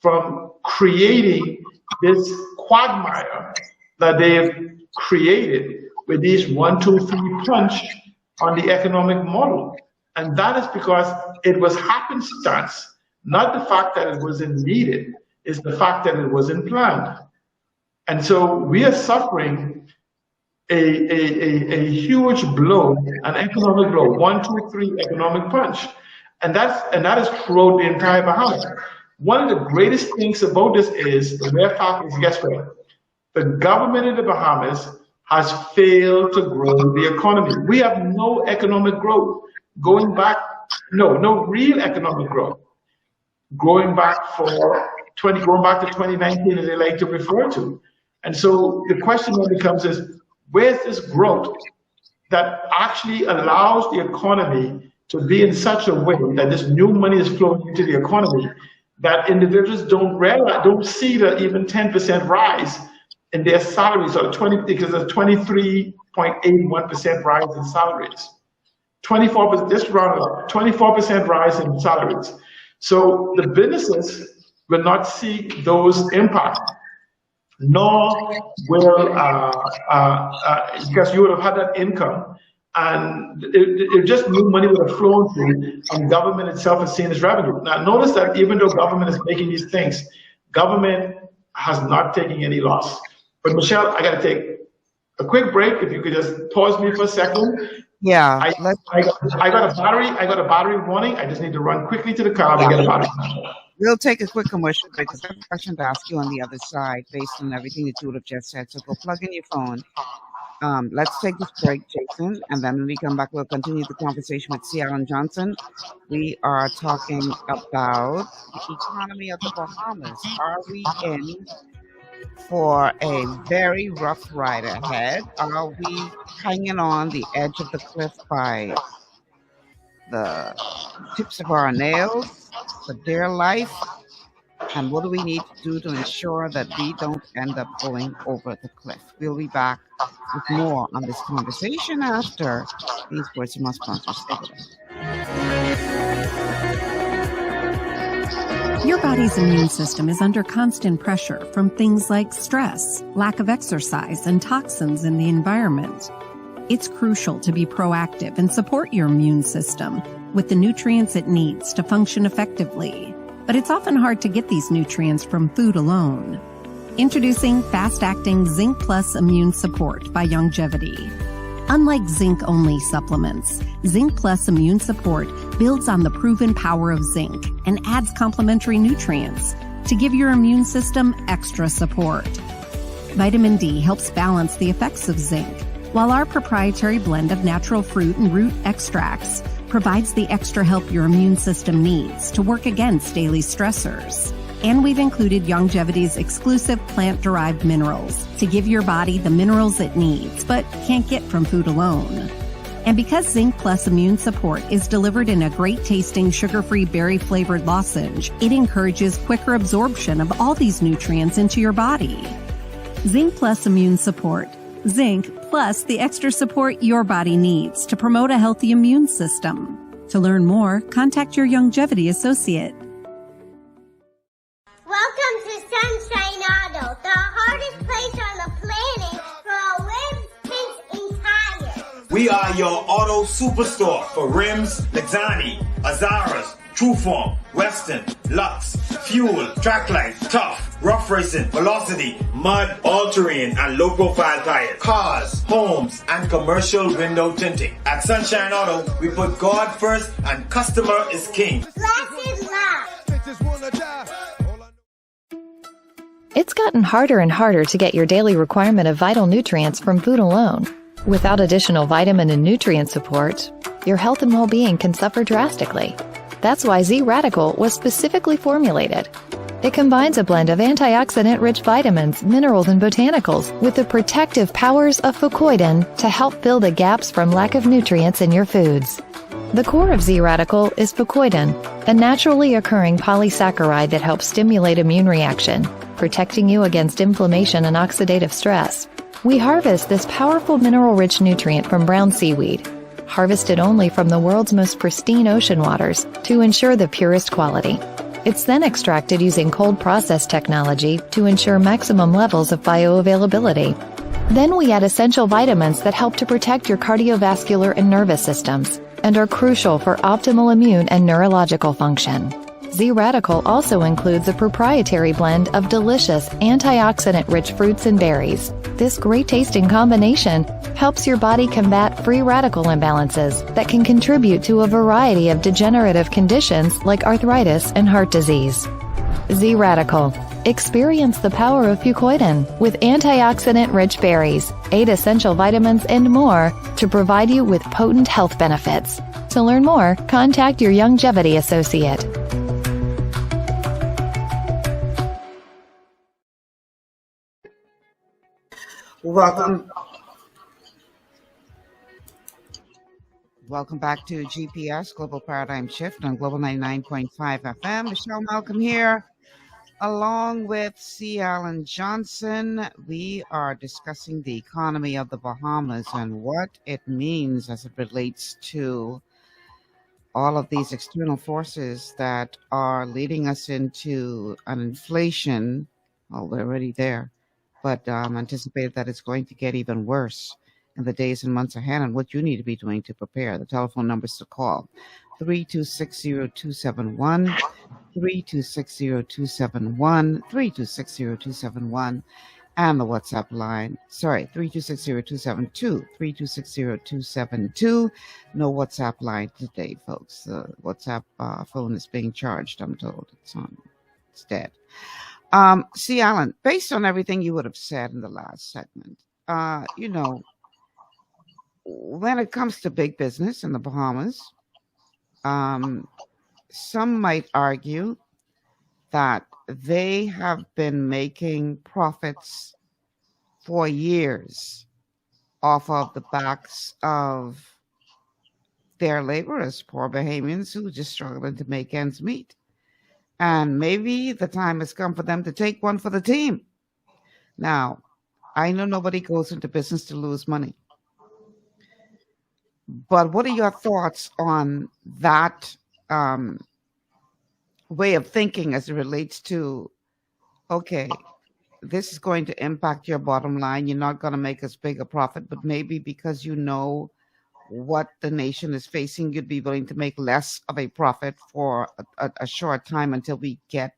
S8: from creating this quagmire that they've created with these 1, 2, 3 punch on the economic model. And that is because it was happenstance, not the fact that it wasn't needed, it's the fact that it wasn't planned. And so we are suffering a huge blow, an economic blow, 1, 2, 3 economic punch. And that is throughout the entire Bahamas. One of the greatest things about this is, the rare fact is, guess what? The government in the Bahamas has failed to grow the economy. We have no economic growth. Going back, no real economic growth. Going back to 2019, as they like to refer to. And so the question then becomes is, where's this growth that actually allows the economy to be in such a way that this new money is flowing into the economy that individuals don't see the even 10% rise in their salaries, or because of 23.81% rise in salaries. 24%, this round up, 24% rise in salaries. So the businesses will not see those impacts, nor will, because you would have had that income, and it just new money would have flown through, and government itself has seen its revenue. Now, notice that even though government is making these things, government has not taken any loss. But Michelle, I got to take a quick break. If you could just pause me for a second.
S6: Yeah.
S8: I got a battery warning. I just need to run quickly to the car to get a battery.
S6: We'll take a quick commercial break because I have a question to ask you on the other side based on everything that you would have just said. So go plug in your phone. Let's take this break, Jason, and then when we come back, we'll continue the conversation with C. Alan Johnson. We are talking about the economy of the Bahamas. Are we in for a very rough ride ahead? Are we hanging on the edge of the cliff by the tips of our nails for dear life? And what do we need to do to ensure that we don't end up going over the cliff? We'll be back with more on this conversation after these words from our sponsors. Stay with us.
S9: Your body's immune system is under constant pressure from things like stress, lack of exercise, and toxins in the environment. It's crucial to be proactive and support your immune system with the nutrients it needs to function effectively. But it's often hard to get these nutrients from food alone. Introducing fast-acting Zinc Plus Immune Support by Longevity. Unlike zinc-only supplements, Zinc Plus Immune Support builds on the proven power of zinc and adds complementary nutrients to give your immune system extra support. Vitamin D helps balance the effects of zinc, while our proprietary blend of natural fruit and root extracts provides the extra help your immune system needs to work against daily stressors. And we've included Longevity's exclusive plant-derived minerals to give your body the minerals it needs, but can't get from food alone. And because Zinc Plus Immune Support is delivered in a great-tasting, sugar-free, berry-flavored lozenge, it encourages quicker absorption of all these nutrients into your body. Zinc Plus Immune Support. Zinc plus the extra support your body needs to promote a healthy immune system. To learn more, contact your Longevity associate.
S10: Welcome to Sunshine Auto, the hardest place on the planet for rims, tints, and tires.
S11: We are your auto superstore for rims, Lexani, Azaras, Trueform, Western, Lux, Fuel, Tracklight, Tough, Rough Racing, Velocity, Mud, All-Terrain, and low-profile tires. Cars, homes, and commercial window tinting. At Sunshine Auto, we put God first and customer is king.
S10: Blasted love.
S12: It's gotten harder and harder to get your daily requirement of vital nutrients from food alone. Without additional vitamin and nutrient support, your health and well-being can suffer drastically. That's why Z-Radical was specifically formulated. It combines a blend of antioxidant-rich vitamins, minerals, and botanicals with the protective powers of fucoidan to help fill the gaps from lack of nutrients in your foods. The core of Z-Radical is fucoidan, a naturally occurring polysaccharide that helps stimulate immune reaction, protecting you against inflammation and oxidative stress. We harvest this powerful mineral-rich nutrient from brown seaweed, harvested only from the world's most pristine ocean waters to ensure the purest quality. It's then extracted using cold process technology to ensure maximum levels of bioavailability. Then we add essential vitamins that help to protect your cardiovascular and nervous systems and are crucial for optimal immune and neurological function. Z-Radical also includes a proprietary blend of delicious antioxidant-rich fruits and berries. This great-tasting combination helps your body combat free radical imbalances that can contribute to a variety of degenerative conditions like arthritis and heart disease. Z-Radical. Experience the power of fucoidan with antioxidant-rich berries, 8 essential vitamins, and more to provide you with potent health benefits. To learn more, contact your Longevity associate.
S6: Welcome back to GPS Global Paradigm Shift on Global 99.5 FM. Michelle Malcolm here. Along with C. Alan Johnson, we are discussing the economy of the Bahamas and what it means as it relates to all of these external forces that are leading us into an inflation. Well, we're already there, but anticipate that it's going to get even worse in the days and months ahead, and what you need to be doing to prepare. The telephone numbers to call: 3260271, 3260271, 3260271, and the WhatsApp line. Sorry, 3260272, 3260272. No WhatsApp line today, folks. The WhatsApp phone is being charged, I'm told. It's dead. C. Allen, based on everything you would have said in the last segment, when it comes to big business in the Bahamas, some might argue that they have been making profits for years off of the backs of their laborers, poor Bahamians who are just struggling to make ends meet. And maybe the time has come for them to take one for the team. Now, I know nobody goes into business to lose money. But what are your thoughts on that way of thinking as it relates to, okay, this is going to impact your bottom line. You're not going to make as big a profit, but maybe because you know what the nation is facing, you'd be willing to make less of a profit for a short time until we get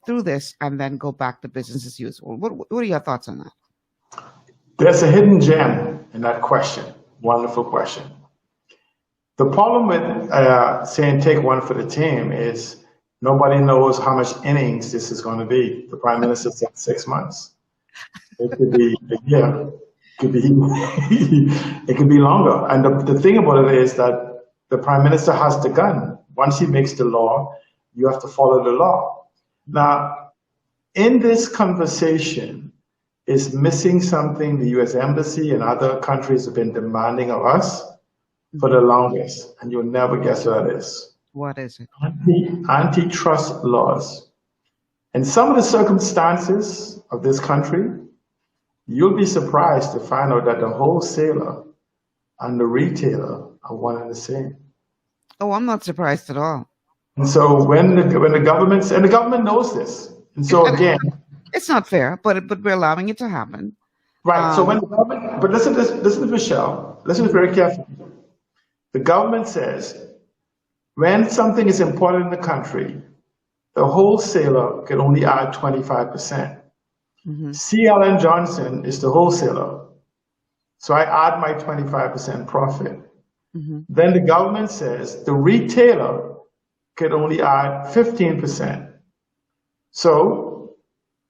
S6: through this and then go back to business as usual. What are your thoughts on that?
S8: There's a hidden gem in that question. Wonderful question. The problem with saying take one for the team is nobody knows how much innings this is going to be. The Prime Minister said 6 months. It could be a year. It could be longer. And the thing about it is that the Prime Minister has the gun. Once he makes the law, you have to follow the law. Now, in this conversation is missing something the U.S. Embassy and other countries have been demanding of us for the longest, and you'll never guess what it is.
S6: What is it?
S8: Antitrust laws. In some of the circumstances of this country, you'll be surprised to find out that the wholesaler and the retailer are one and the same.
S6: Oh, I'm not surprised at all.
S8: And so when the government, and the government knows this, and so again,
S6: it's not fair, but we're allowing it to happen.
S8: Right. So when the government, but listen to Michelle. Listen very carefully. The government says when something is important in the country, the wholesaler can only add 25%. C. Allen Johnson is the wholesaler. So I add my 25% profit. Then the government says the retailer can only add 15%. So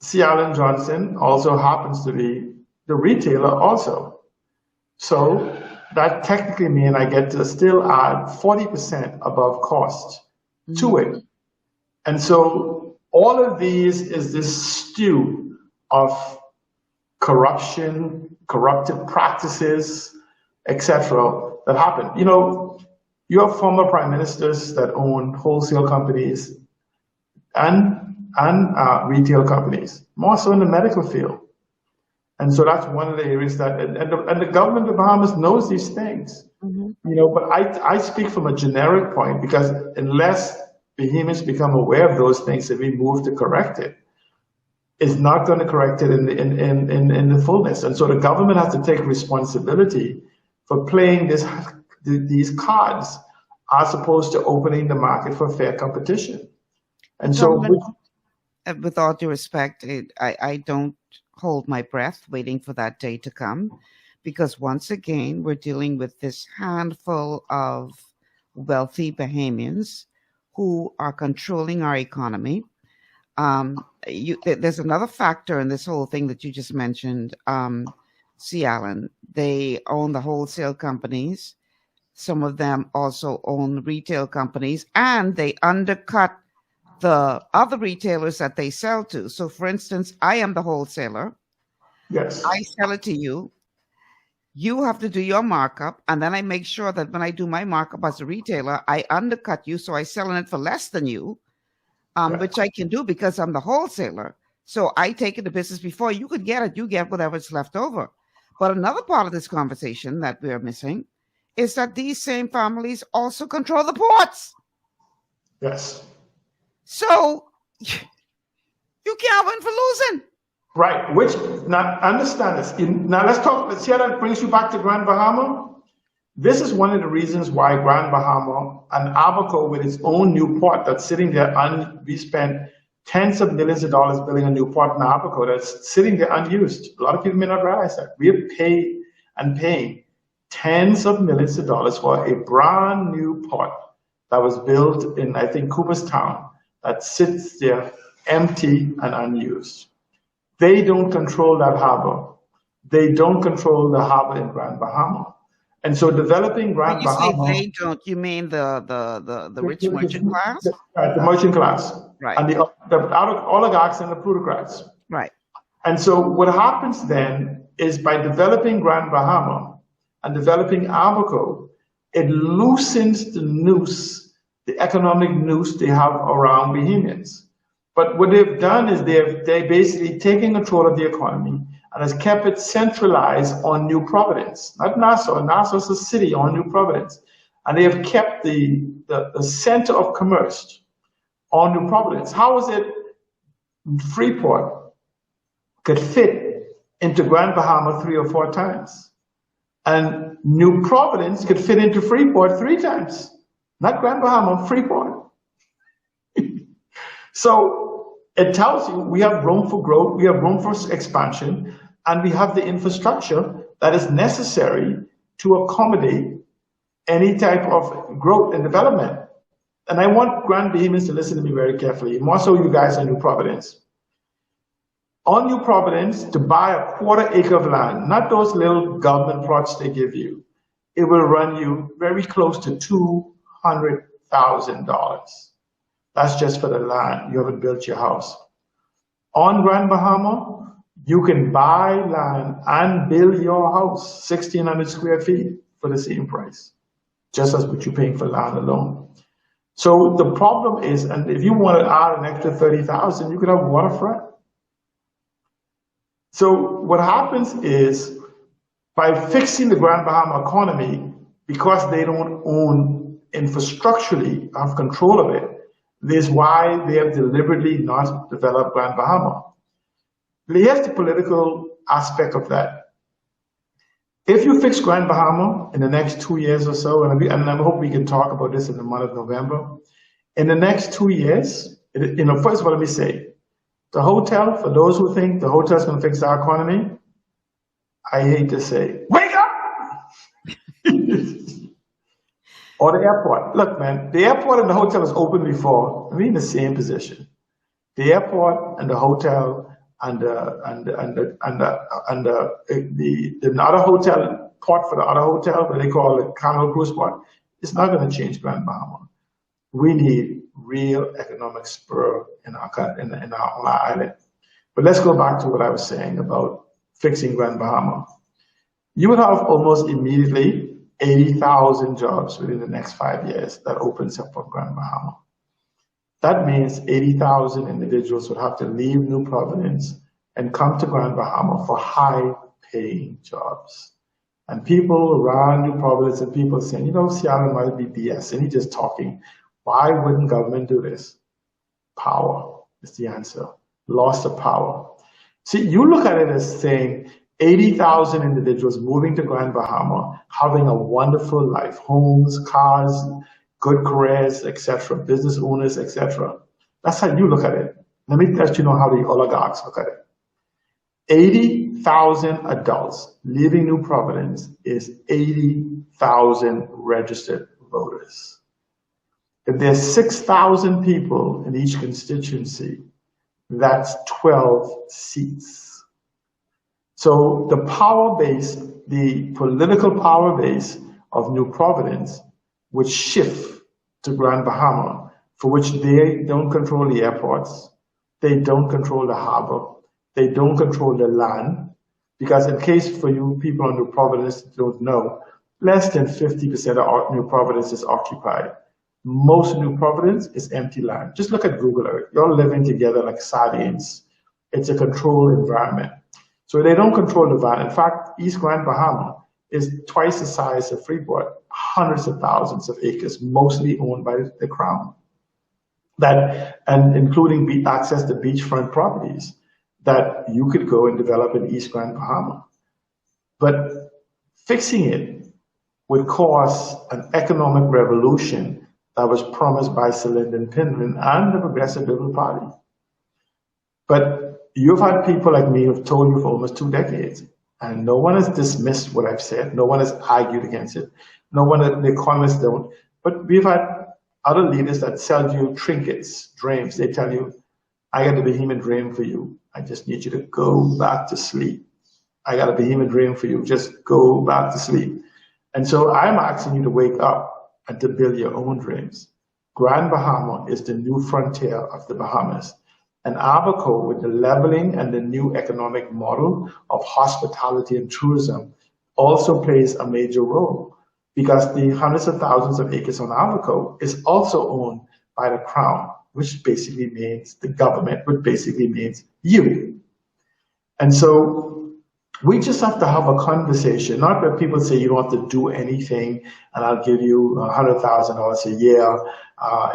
S8: C. Allen Johnson also happens to be the retailer also. So that technically means I get to still add 40% above cost to it. And so all of these is this stew of corruption, corruptive practices, etc. that happen. You know, you have former prime ministers that own wholesale companies and retail companies, more so in the medical field. And so that's one of the areas that, and the government of the Bahamas knows these things, you know, but I speak from a generic point because unless Bahamians become aware of those things and we move to correct it, it's not going to correct it in the fullness. And so the government has to take responsibility for playing these cards as opposed to opening the market for fair competition. And so
S6: with all due respect, I don't hold my breath waiting for that day to come, because once again, we're dealing with this handful of wealthy Bahamians who are controlling our economy. There's another factor in this whole thing that you just mentioned, C. Allen. They own the wholesale companies. Some of them also own retail companies, and they undercut the other retailers that they sell to. So, for instance, I am the wholesaler.
S8: Yes.
S6: I sell it to you. You have to do your markup, and then I make sure that when I do my markup as a retailer, I undercut you, so I sell it for less than you. which I can do because I'm the wholesaler. So I take it to business before you could get it. You get whatever's left over. But another part of this conversation that we're missing is that these same families also control the ports.
S8: Yes.
S6: So you can't win for losing.
S8: Right. Which, now understand this. Now let's see how that brings you back to Grand Bahama. This is one of the reasons why Grand Bahama and Abaco, with its own new port that's sitting there, we spent tens of millions of dollars building a new port in Abaco that's sitting there unused. A lot of people may not realize that. We have paid and paying tens of millions of dollars for a brand new port that was built in, I think, Cooperstown, that sits there empty and unused. They don't control that harbor. They don't control the harbor in Grand Bahama. And so developing Grand Bahama.
S6: When you say they don't, you mean the rich merchant class?
S8: Right, the merchant class.
S6: Right.
S8: And the oligarchs and the plutocrats.
S6: Right.
S8: And so what happens then is by developing Grand Bahama and developing Abaco, it loosens the noose, the economic noose they have around Bahamians. But what they've done is they're basically taking control of the economy and has kept it centralized on New Providence, not Nassau. Nassau's a city on New Providence. And they have kept the center of commerce on New Providence. How is it Freeport could fit into Grand Bahama 3 or 4 times? And New Providence could fit into Freeport 3 times. Not Grand Bahama, Freeport. So it tells you we have room for growth, we have room for expansion, and we have the infrastructure that is necessary to accommodate any type of growth and development. And I want Grand Bahamians to listen to me very carefully, more so you guys in New Providence. On New Providence, to buy a 1/4 acre of land, not those little government plots they give you, it will run you very close to $200,000. That's just for the land. You haven't built your house. On Grand Bahama, you can buy land and build your house, 1,600 square feet, for the same price, just as what you're paying for land alone. So the problem is, and if you want to add an extra 30,000, you could have waterfront. So what happens is, by fixing the Grand Bahama economy, because they don't own infrastructurally, have control of it, this is why they have deliberately not developed Grand Bahama. Here's the political aspect of that. If you fix Grand Bahama in the next 2 years or so, and I hope we can talk about this in the month of November, in the next 2 years, first of all, let me say, the hotel, for those who think the hotel is going to fix our economy, I hate to say, wake up! Or the airport. Look, man, the airport and the hotel was open before. We're in the same position. The airport and the hotel and the other hotel, port for the other hotel, what they call the Carnival Cruise Port, it's not going to change Grand Bahama. We need real economic spur in our island. But let's go back to what I was saying about fixing Grand Bahama. You would have almost immediately 80,000 jobs within the next 5 years that opens up for Grand Bahama. That means 80,000 individuals would have to leave New Providence and come to Grand Bahama for high-paying jobs. And people around New Providence and people saying, Seattle might be BS, and he's just talking. Why wouldn't government do this? Power is the answer. Loss of power. See, you look at it as saying 80,000 individuals moving to Grand Bahama, having a wonderful life, homes, cars, good careers, etc., business owners, etc. That's how you look at it. Let me let you know how the oligarchs look at it. 80,000 adults leaving New Providence is 80,000 registered voters. If there's 6,000 people in each constituency, that's 12 seats. So the power base, the political power base of New Providence would shift to Grand Bahama, for which they don't control the airports, they don't control the harbor, they don't control the land, because in case for you people on New Providence don't know, less than 50% of New Providence is occupied. Most New Providence is empty land. Just look at Google Earth. You're living together like sardines. It's a controlled environment. So they don't control the land. In fact, East Grand Bahama is twice the size of Freeport, hundreds of thousands of acres, mostly owned by the Crown. And including access to beachfront properties that you could go and develop in East Grand Bahama. But fixing it would cause an economic revolution that was promised by Sir Lyndon Pinland and the Progressive Liberal Party. But you've had people like me who've told you for almost 2 decades, and no one has dismissed what I've said. No one has argued against it. No one, the economists don't. But we've had other leaders that sell you trinkets, dreams. They tell you, I got a Bahamian dream for you. I just need you to go back to sleep. I got a Bahamian dream for you. Just go back to sleep. And so I'm asking you to wake up and to build your own dreams. Grand Bahama is the new frontier of the Bahamas. And Abaco, with the leveling and the new economic model of hospitality and tourism, also plays a major role, because the hundreds of thousands of acres on Abaco is also owned by the Crown, which basically means the government, which basically means you. And so we just have to have a conversation, not where people say you don't have to do anything and I'll give you $100,000 a year.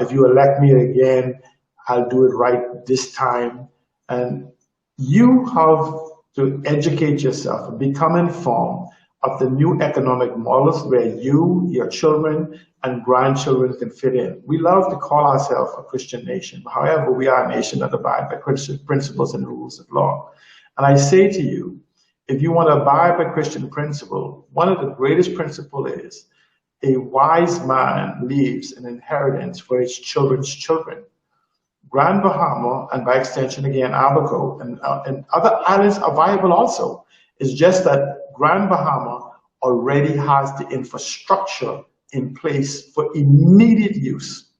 S8: If you elect me again, I'll do it right this time. And you have to educate yourself and become informed of the new economic models where you, your children, and grandchildren can fit in. We love to call ourselves a Christian nation. However, we are a nation that abides by Christian principles and rules of law. And I say to you, if you want to abide by Christian principle, one of the greatest principles is a wise man leaves an inheritance for his children's children. Grand Bahama, and by extension again, Abaco, and other islands are viable also. It's just that Grand Bahama already has the infrastructure in place for immediate use.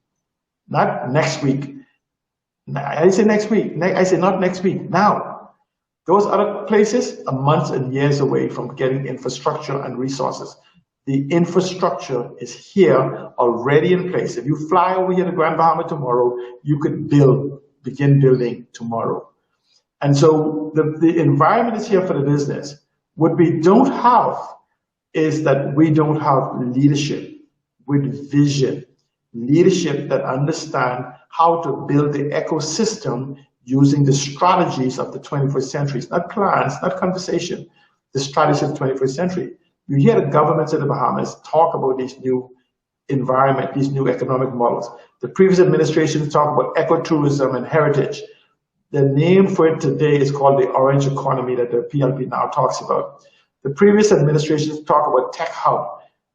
S8: Not next week. I say next week. I say not next week, now. Those other places are months and years away from getting infrastructure and resources. The infrastructure is here already in place. If you fly over here to Grand Bahama tomorrow, you could begin building tomorrow. And so the environment is here for the business. What we don't have is that we don't have leadership with vision, leadership that understand how to build the ecosystem using the strategies of the 21st century, not plans, not conversation, the strategies of the 21st century. You hear the governments of the Bahamas talk about these new environment, these new economic models. The previous administrations talk about ecotourism and heritage. The name for it today is called the orange economy that the PLP now talks about. The previous administrations talk about tech hub.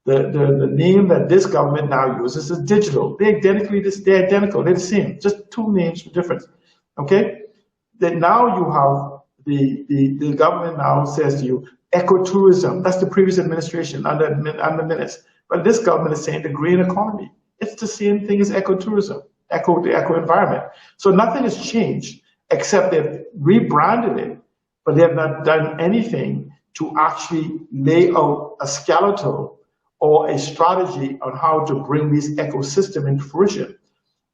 S8: The name that this government now uses is digital. They're identical, they're the same, just two names for difference. Okay? Then now you have the government now says to you, ecotourism. That's the previous administration under minutes. But this government is saying the green economy. It's the same thing as ecotourism, the eco environment. So nothing has changed except they've rebranded it, but they have not done anything to actually lay out a skeletal or a strategy on how to bring this ecosystem into fruition.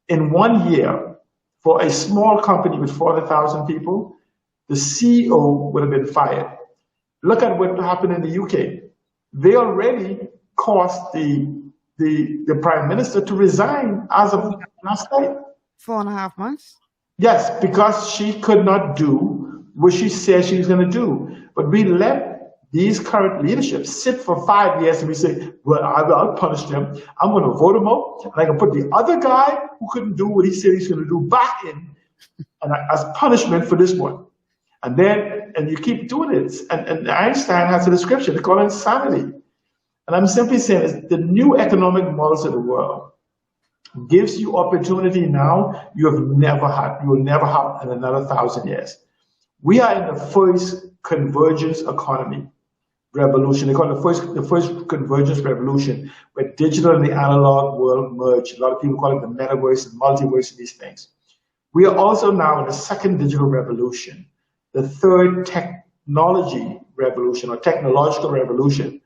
S8: In 1 year, for a small company with 40,000 people, the CEO would have been fired. Look at what happened in the UK. They already caused the Prime Minister to resign as of last night.
S6: 4.5 months?
S8: Yes, because she could not do what she said she was going to do. But we let these current leadership sit for 5 years and we say, well, I'll punish them. I'm going to vote them out. And I can put the other guy who couldn't do what he said he's going to do back in as punishment for this one. And then, and you keep doing it. And Einstein has a description, they call it insanity. And I'm simply saying is the new economic models of the world gives you opportunity now you will never have in another 1,000 years. We are in the first convergence economy revolution. They call it the first convergence revolution, where digital and the analog world merge. A lot of people call it the metaverse and multiverse and these things. We are also now in the second digital revolution, the third technology revolution or technological revolution,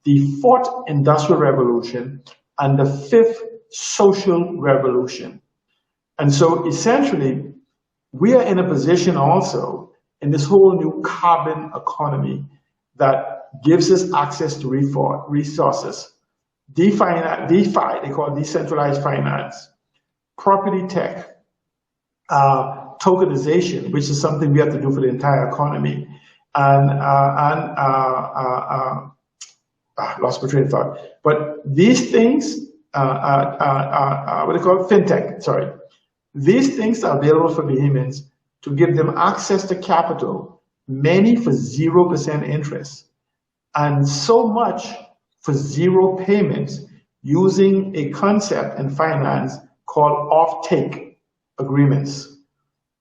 S8: the fourth industrial revolution, and the fifth social revolution. And so essentially, we are in a position also in this whole new carbon economy that gives us access to resources. DeFi, they call it decentralized finance, property tech, tokenization, which is something we have to do for the entire economy, and lost my train of thought. But these things, what do you call it? Fintech, sorry. These things are available for Bahamians to give them access to capital, many for 0% interest, and so much for zero payments using a concept in finance called off-take agreements,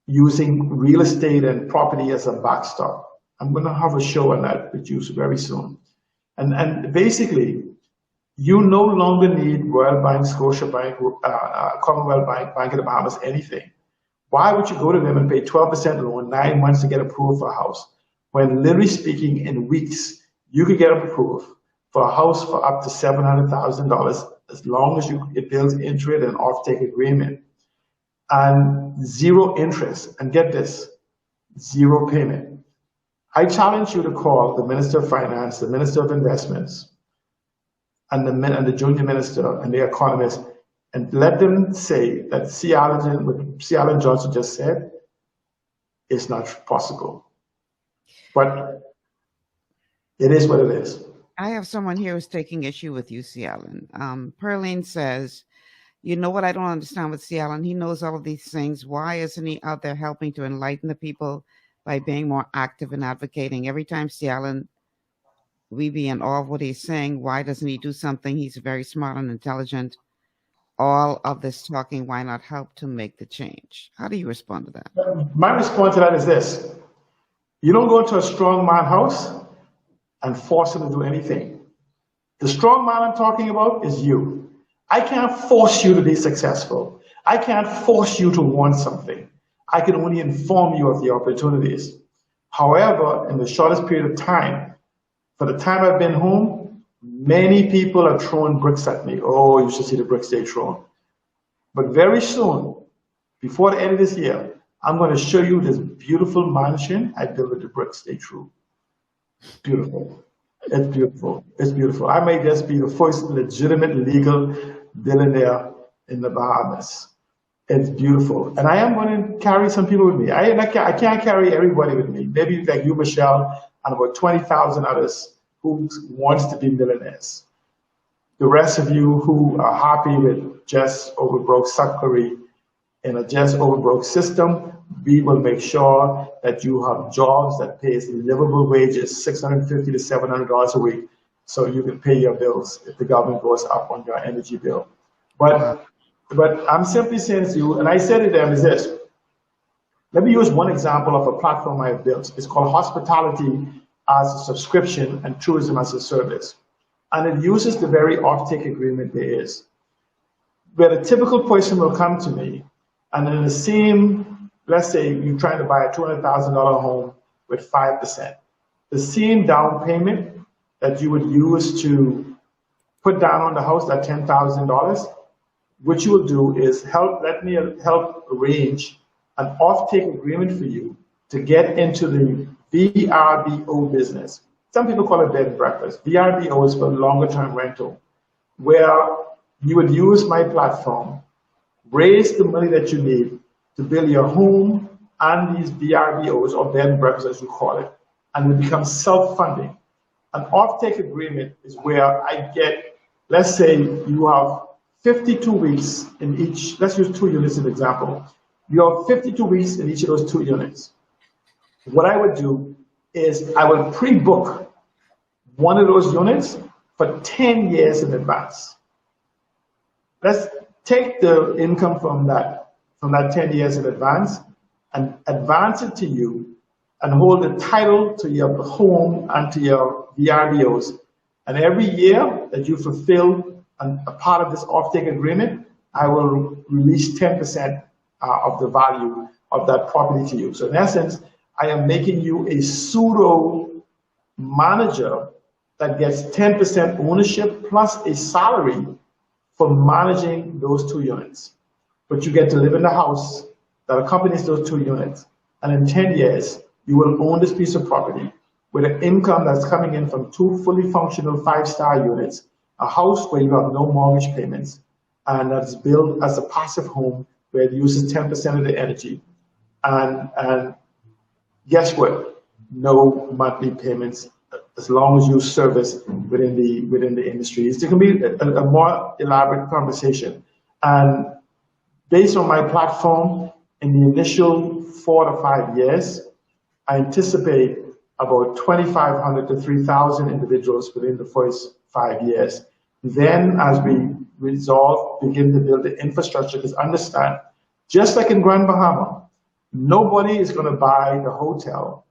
S8: using real estate and property as a backstop. I'm going to have a show on that with you very soon. And basically, you no longer need Royal Bank, Scotiabank, Commonwealth Bank, Bank of the Bahamas, anything. Why would you go to them and pay 12% loan, 9 months to get approved for a house, when literally speaking, in weeks, you could get approved for a house for up to $700,000 as long as it builds into it an off-take agreement, and zero interest. And get this, zero payment. I challenge you to call the Minister of Finance, the Minister of Investments, and the junior minister and the economist, and let them say that C. Allen Johnson just said is not possible. But it is what it is.
S6: I have someone here who's taking issue with you, C. Allen. Perlene says, you know what I don't understand with C. Allen? He knows all of these things. Why isn't he out there helping to enlighten the people by being more active and advocating? Every time C. Allen, we be in awe of what he's saying. Why doesn't he do something? He's very smart and intelligent. All of this talking, why not help to make the change? How do you respond to that?
S8: My response to that is this. You don't go into a strong man house and force him to do anything. The strong man I'm talking about is you. I can't force you to be successful. I can't force you to want something. I can only inform you of the opportunities. However, in the shortest period of time, for the time I've been home, many people are throwing bricks at me. Oh, you should see the bricks they throw. But very soon, before the end of this year, I'm going to show you this beautiful mansion I built with the bricks they threw. Beautiful. It's beautiful. It's beautiful. I may just be the first legitimate legal billionaire in the Bahamas. It's beautiful. And I am going to carry some people with me. I can't carry everybody with me. Maybe like you, Michelle, and about 20,000 others who wants to be millionaires. The rest of you who are happy with just overbroke suckery in a just overbroke system, we will make sure that you have jobs that pays livable wages, $650 to $700 a week, so you can pay your bills if the government goes up on your energy bill. But I'm simply saying to you, and I said to them, is this. Let me use one example of a platform I have built. It's called Hospitality as a Subscription and Tourism as a Service. And it uses the very off-take agreement there is, where the typical person will come to me, and in the same, let's say you're trying to buy a $200,000 home with 5%. The same down payment that you would use to put down on the house, that $10,000, what you will do is let me help arrange an off-take agreement for you to get into the VRBO business. Some people call it bed and breakfast. VRBO is for longer term rental, where you would use my platform, raise the money that you need to build your home and these VRBOs, or bed and breakfast as you call it, and it becomes self-funding. An off-take agreement is where I get, let's say you have 52 weeks in each, let's use 2 units as an example. You have 52 weeks in each of those 2 units. What I would do is I will pre-book one of those units for 10 years in advance. Let's take the income from that 10 years in advance and advance it to you and hold the title to your home and to your VRBOs. And every year that you fulfill a part of this off-take agreement, I will release 10% of the value of that property to you. So in essence, I am making you a pseudo manager that gets 10% ownership plus a salary for managing those 2 units. But you get to live in the house that accompanies those 2 units. And in 10 years, you will own this piece of property with an income that's coming in from 2 fully functional 5-star units, a house where you have no mortgage payments, and that's built as a passive home where it uses 10% of the energy. And guess what? No monthly payments as long as you service within the industry. It's going to be a more elaborate conversation. And based on my platform, in the initial 4 to 5 years, I anticipate about 2,500 to 3,000 individuals within the first 5 years. Then, as we begin to build the infrastructure, because understand, just like in Grand Bahama, nobody is going to buy the hotel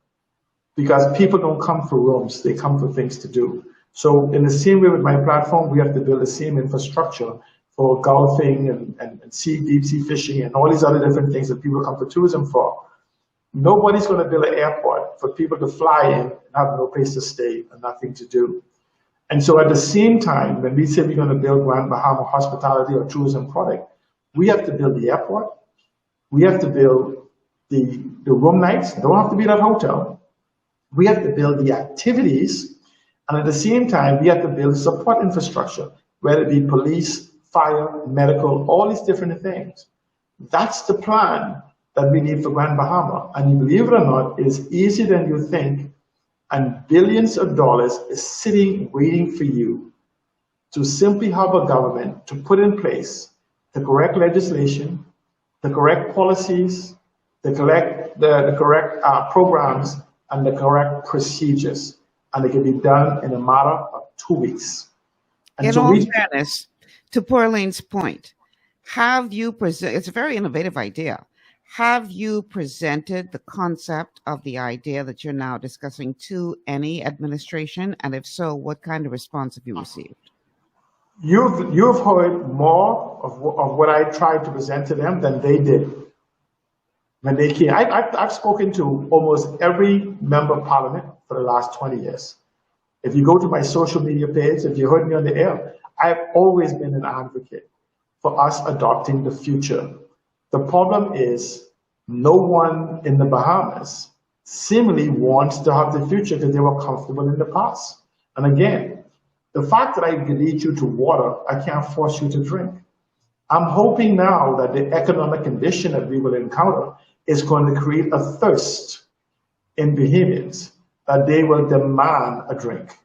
S8: because people don't come for rooms, they come for things to do. So in the same way with my platform, we have to build the same infrastructure for golfing and deep sea fishing and all these other different things that people come for tourism for. Nobody's going to build an airport for people to fly in and have no place to stay and nothing to do. And so at the same time, when we say we're going to build Grand Bahama hospitality or tourism product, we have to build the airport. We have to build the room nights. They don't have to be that hotel. We have to build the activities. And at the same time, we have to build support infrastructure, whether it be police, fire, medical, all these different things. That's the plan that we need for Grand Bahama. And you believe it or not, it is easier than you think, and billions of dollars is sitting waiting for you to simply have a government to put in place the correct legislation, the correct policies, the correct programs, and the correct procedures. And it can be done in a matter of 2 weeks. And
S6: in
S8: so
S6: all fairness, to Pauline's point, have you it's a very innovative idea. Have you presented the concept of the idea that you're now discussing to any administration? And if so, what kind of response have you received?
S8: You've heard more of what I tried to present to them than they did when they came. I've spoken to almost every member of parliament for the last 20 years. If you go to my social media page, if you heard me on the air, I've always been an advocate for us adopting the future. The problem is no one in the Bahamas seemingly wants to have the future because they were comfortable in the past. And again, the fact that I can lead you to water, I can't force you to drink. I'm hoping now that the economic condition that we will encounter is going to create a thirst in Bahamians that they will demand a drink.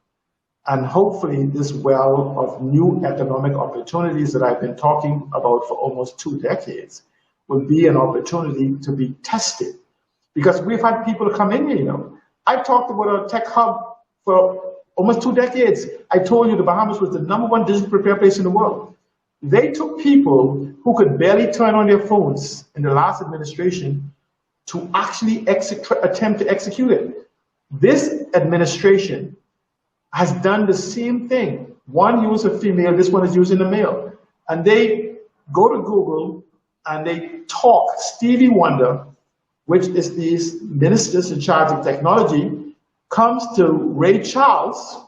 S8: And hopefully this well of new economic opportunities that I've been talking about for almost 2 decades will be an opportunity to be tested. Because we've had people come in here, you know. I've talked about a tech hub for almost 2 decades. I told you the Bahamas was the #1 digital prepared place in the world. They took people who could barely turn on their phones in the last administration to actually attempt to execute it. This administration has done the same thing. One used a female, this one is using a male. And they go to Google and they talk. Stevie Wonder, which is these ministers in charge of technology, comes to Ray Charles,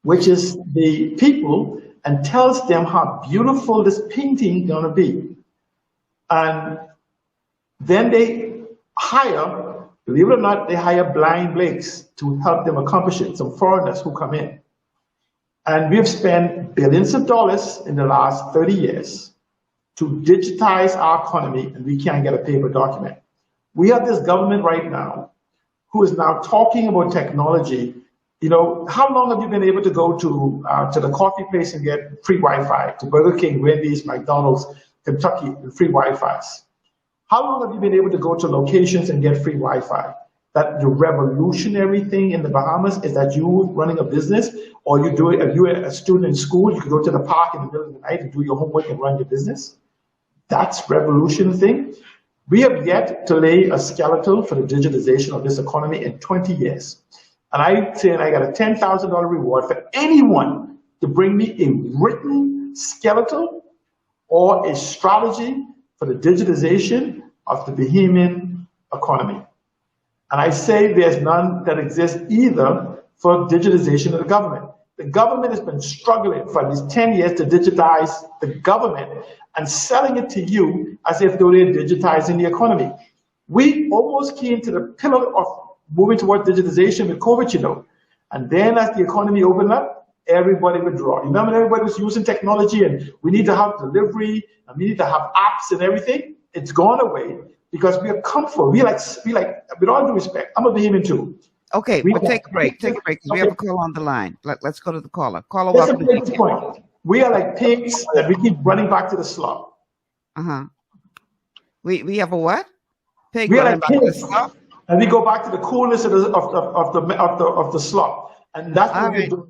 S8: which is the people, and tells them how beautiful this painting is going to be. And then they hire, believe it or not, they hire blind Blakes to help them accomplish it, some foreigners who come in. And we've spent billions of dollars in the last 30 years to digitize our economy, and we can't get a paper document. We have this government right now who is now talking about technology. You know, how long have you been able to go to the coffee place and get free Wi-Fi, to Burger King, Wendy's, McDonald's, Kentucky, and free Wi-Fis? How long have you been able to go to locations and get free Wi-Fi? That the revolutionary thing in the Bahamas is that you running a business, or you do it, if you're a student in school, you can go to the park in the middle of the night and do your homework and run your business. That's revolution thing. We have yet to lay a skeleton for the digitization of this economy in 20 years. And I say I got a $10,000 reward for anyone to bring me a written skeleton or a strategy for the digitization of the Bahamian economy. And I say there's none that exists either for digitization of the government. The government has been struggling for these 10 years to digitize the government and selling it to you as if they were digitizing the economy. We almost came to the pillar of moving towards digitization with COVID, you know. And then as the economy opened up, everybody withdrew. Remember, everybody was using technology and we need to have delivery and we need to have apps and everything. It's gone away because we are comfortable. We like, with all due respect, I'm a Bahamian too.
S6: Okay, we'll take a break. Take a break. We have a call on the line. Let's go to the caller. Caller, welcome to the
S8: point. We are like pigs that we keep running back to the slop.
S6: We have a what? Pig
S8: we are
S6: running
S8: like
S6: back
S8: pigs,
S6: to the slop?
S8: and we go back to the coolness of the slop, and that's what we do.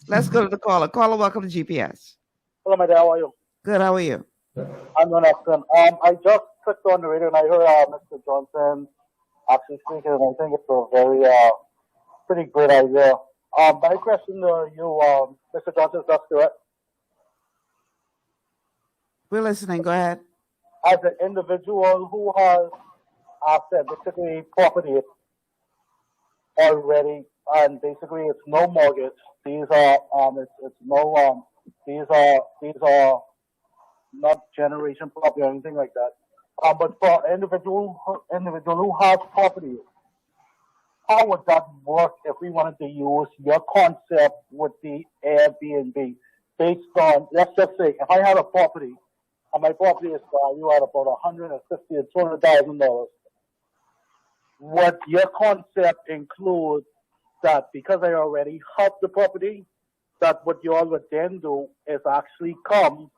S6: Let's go to the caller. Caller, welcome to GPS.
S13: Hello, my dad. How are you?
S6: Good. How are you?
S13: I'm doing excellent. I just clicked on the radio and I heard Mr. Johnson actually speaking, and I think it's a very pretty great idea. My question to you, Mr. Johnson, is that correct?
S6: We're listening. Go ahead.
S13: As an individual who has asset, basically property already, and basically it's no mortgage. These are these are not generation property or anything like that. But for individual who has property, how would that work if we wanted to use your concept with the Airbnb based on, let's just say, if I had a property and my property is valued at about $150,000 to $200,000, would your concept include that because I already have the property, that what you all would then do is actually come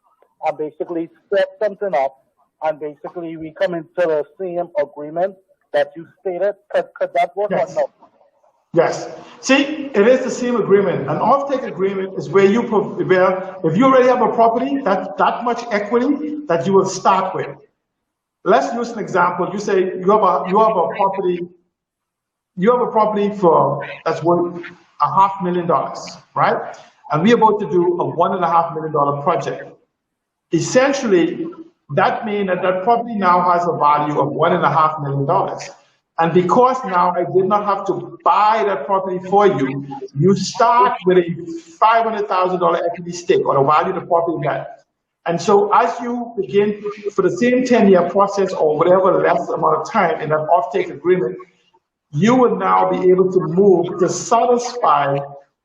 S13: and basically set something up, and basically we come into the same agreement that you stated? Could that work or no?
S8: Yes. See, it is the same agreement. An off-take agreement is where if you already have a property, that's that much equity that you will start with. Let's use an example. You say you have a property that's worth $500,000, right? And we're about to do a $1.5 million project. Essentially, that means that property now has a value of $1.5 million. And because now I did not have to buy that property for you, you start with a $500,000 equity stake or the value of the property net. And so as you begin for the same 10-year process or whatever less amount of time in that off-take agreement, you will now be able to move to satisfy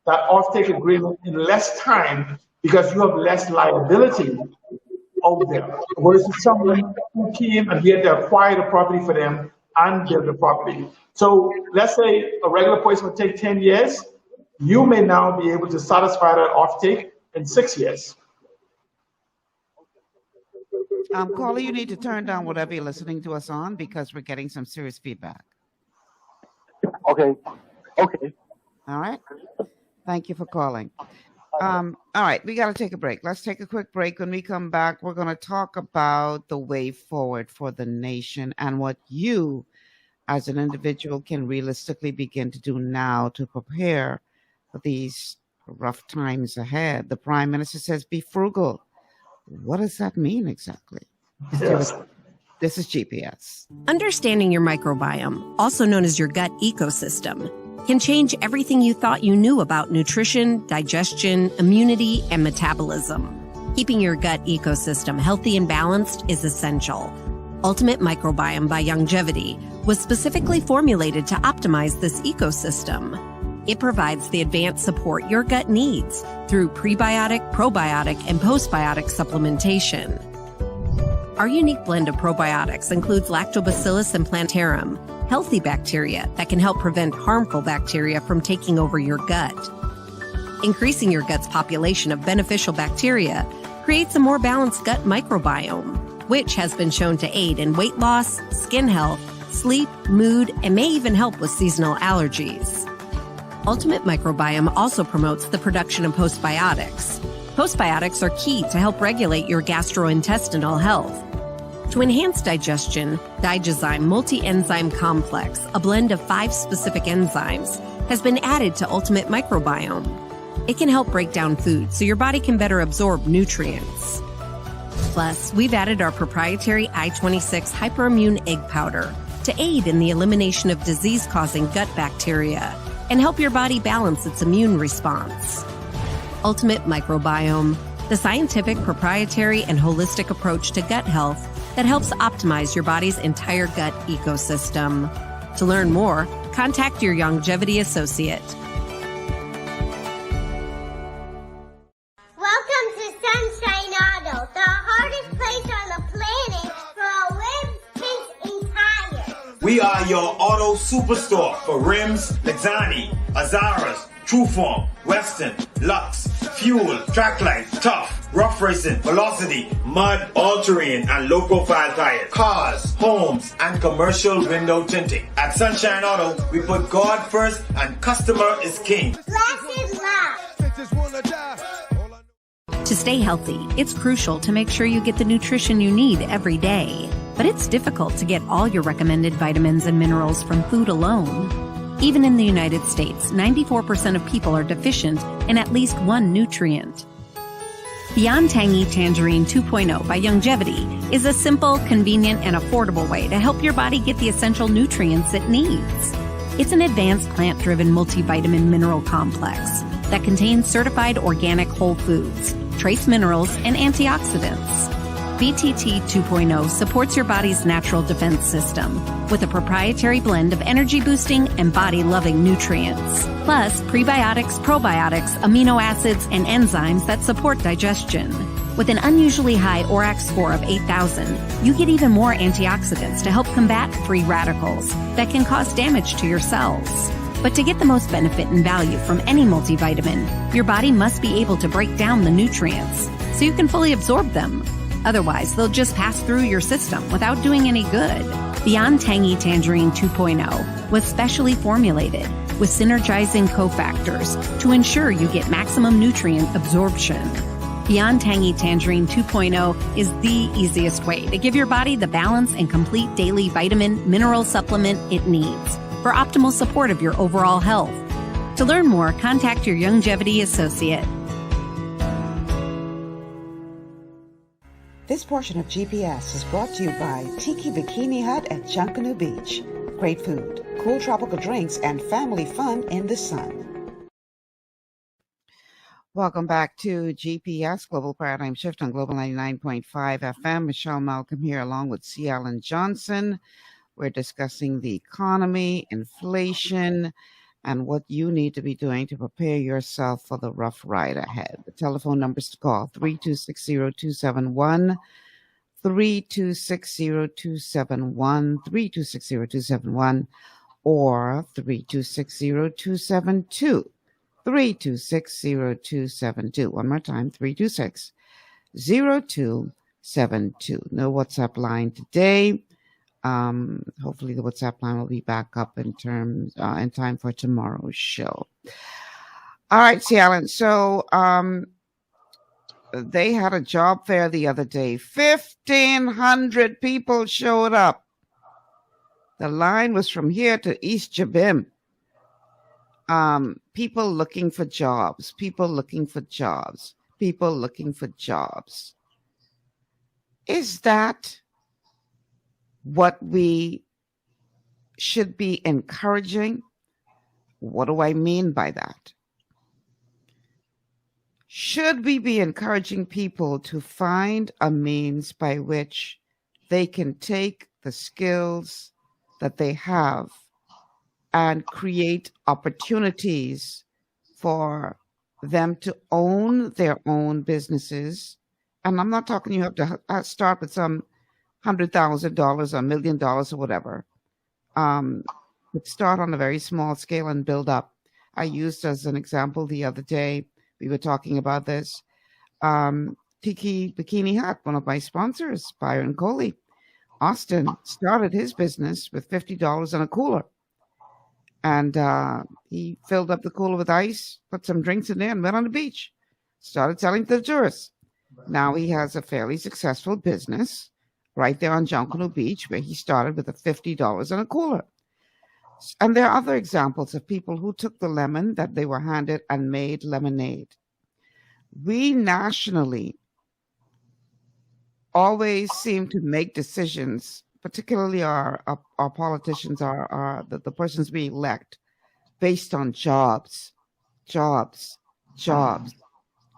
S8: that off-take agreement in less time because you have less liability out there. Versus someone who came and he had to acquire the property for them and build the property. So let's say a regular person would take 10 years. You may now be able to satisfy that off-take in 6 years.
S6: Caller, you need to turn down whatever you're listening to us on because we're getting some serious feedback.
S13: Okay.
S6: All right. Thank you for calling. All right, we got to take a break. Let's take a quick break. When we come back, we're going to talk about the way forward for the nation and what you as an individual can realistically begin to do now to prepare for these rough times ahead. The Prime Minister says, be frugal. What does that mean exactly?
S8: Yes.
S6: This is GPS.
S9: Understanding your microbiome, also known as your gut ecosystem, can change everything you thought you knew about nutrition, digestion, immunity, and metabolism. Keeping your gut ecosystem healthy and balanced is essential. Ultimate Microbiome by Longevity was specifically formulated to optimize this ecosystem. It provides the advanced support your gut needs through prebiotic, probiotic, and postbiotic supplementation. Our unique blend of probiotics includes Lactobacillus and Plantarum, healthy bacteria that can help prevent harmful bacteria from taking over your gut. Increasing your gut's population of beneficial bacteria creates a more balanced gut microbiome, which has been shown to aid in weight loss, skin health, sleep, mood, and may even help with seasonal allergies. Ultimate Microbiome also promotes the production of postbiotics. Postbiotics are key to help regulate your gastrointestinal health. To enhance digestion, Digizyme Multi-Enzyme Complex, a blend of 5 specific enzymes, has been added to Ultimate Microbiome. It can help break down food so your body can better absorb nutrients. Plus, we've added our proprietary I-26 hyperimmune egg powder to aid in the elimination of disease-causing gut bacteria. and help your body balance its immune response. Ultimate Microbiome, the scientific, proprietary, and holistic approach to gut health that helps optimize your body's entire gut ecosystem. To learn more, contact your longevity associate.
S10: Welcome to Sunshine Auto, the hardest place on the planet for a rims, tints, and tires.
S11: We are your auto superstore for rims, Lexani, Azaras, Trueform, Western, Lux, Fuel, Trackline, Tough, Rough Racing, Velocity, Mud, All-Terrain, and low-profile tires, cars, homes, and commercial window tinting. At Sunshine Auto, we put God first and customer is king.
S10: Blessed love.
S9: To stay healthy, it's crucial to make sure you get the nutrition you need every day. But it's difficult to get all your recommended vitamins and minerals from food alone. Even in the United States, 94% of people are deficient in at least one nutrient. Beyond Tangy Tangerine 2.0 by Longevity is a simple, convenient, and affordable way to help your body get the essential nutrients it needs. It's an advanced plant-driven multivitamin mineral complex that contains certified organic whole foods, trace minerals, and antioxidants. BTT 2.0 supports your body's natural defense system with a proprietary blend of energy-boosting and body-loving nutrients, plus prebiotics, probiotics, amino acids, and enzymes that support digestion. With an unusually high ORAC score of 8,000, you get even more antioxidants to help combat free radicals that can cause damage to your cells. But to get the most benefit and value from any multivitamin, your body must be able to break down the nutrients so you can fully absorb them. Otherwise, they'll just pass through your system without doing any good. Beyond Tangy Tangerine 2.0 was specially formulated with synergizing cofactors to ensure you get maximum nutrient absorption. Beyond Tangy Tangerine 2.0 is the easiest way to give your body the balance and complete daily vitamin mineral supplement it needs for optimal support of your overall health. To learn more, contact your longevity associate.
S5: This portion of GPS is brought to you by Tiki Bikini Hut at Junkanoo Beach. Great food, cool tropical drinks, and family fun in the sun.
S6: Welcome back to GPS Global Paradigm Shift on Global 99.5 FM. Michelle Malcolm here along with C. Allen Johnson. We're discussing the economy, inflation, and what you need to be doing to prepare yourself for the rough ride ahead. The telephone numbers to call, 3260271, 3260271, 3260271, or 3260272, 3260272. One more time, 3260272. No WhatsApp line today. Hopefully the WhatsApp line will be back up in time for tomorrow's show. All right, C. Allen. So they had a job fair the other day. 1,500 people showed up. The line was from here to East Jabim. People looking for jobs. People looking for jobs. People looking for jobs. Is that what we should be encouraging? What do I mean by that? Should we be encouraging people to find a means by which they can take the skills that they have and create opportunities for them to own their own businesses? And I'm not talking you have to start with some $100,000 or $1 million or whatever. But start on a very small scale and build up. I used as an example the other day, we were talking about this. Tiki Bikini Hut, one of my sponsors, Byron Coley, Austin, started his business with $50 and a cooler. And he filled up the cooler with ice, put some drinks in there, and went on the beach. Started selling to the tourists. Now he has a fairly successful business right there on Junkanoo Beach, where he started with a $50 and a cooler. And there are other examples of people who took the lemon that they were handed and made lemonade. We nationally always seem to make decisions, particularly our politicians, the persons we elect, based on jobs, jobs, jobs.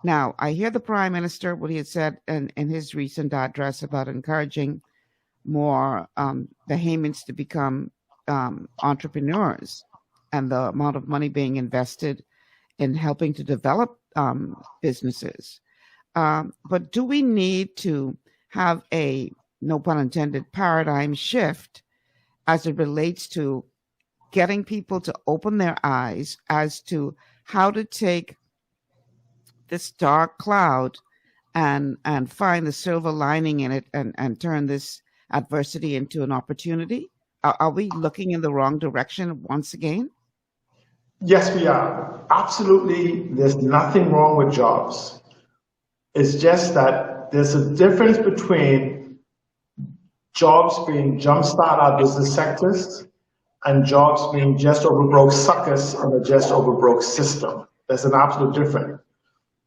S6: Now, I hear the Prime Minister, what he had said in his recent address about encouraging more Bahamians to become entrepreneurs and the amount of money being invested in helping to develop businesses. But do we need to have a, no pun intended, paradigm shift as it relates to getting people to open their eyes as to how to take this dark cloud and find the silver lining in it and turn this adversity into an opportunity? Are we looking in the wrong direction once again?
S8: Yes, we are. Absolutely, there's nothing wrong with jobs. It's just that there's a difference between jobs being jumpstart our business sectors and jobs being just over broke suckers in a just over broke system. There's an absolute difference.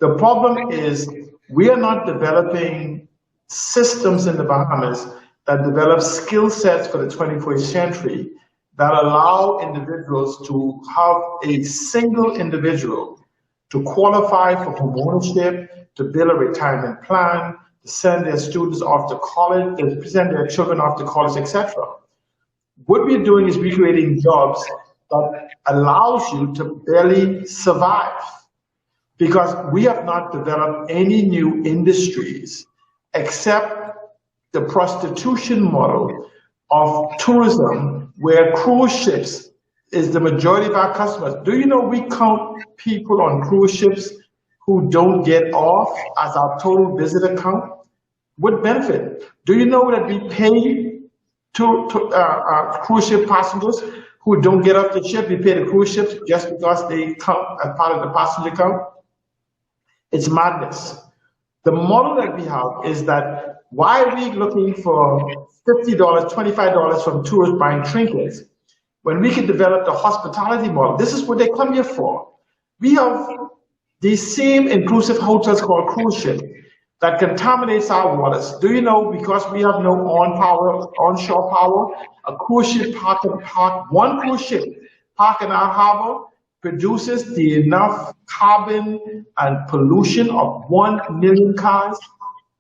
S8: The problem is we are not developing systems in the Bahamas that develop skill sets for the 21st century that allow individuals to have a single individual to qualify for homeownership, to build a retirement plan, to send their students off to college, to send their children off to college, etc. What we're doing is we're creating jobs that allows you to barely survive, because we have not developed any new industries except the prostitution model of tourism, where cruise ships is the majority of our customers. Do you know we count people on cruise ships who don't get off as our total visitor count? What benefit? Do you know that we pay cruise ship passengers who don't get off the ship? We pay the cruise ships just because they count as part of the passenger count? It's madness. The model that we have is that why are we looking for $50, $25 from tourists buying trinkets when we can develop the hospitality model? This is what they come here for. We have these same inclusive hotels called cruise ship that contaminates our waters. Do you know, because we have no onshore power, a cruise ship one cruise ship park in our harbor produces the enough carbon and pollution of 1 million cars.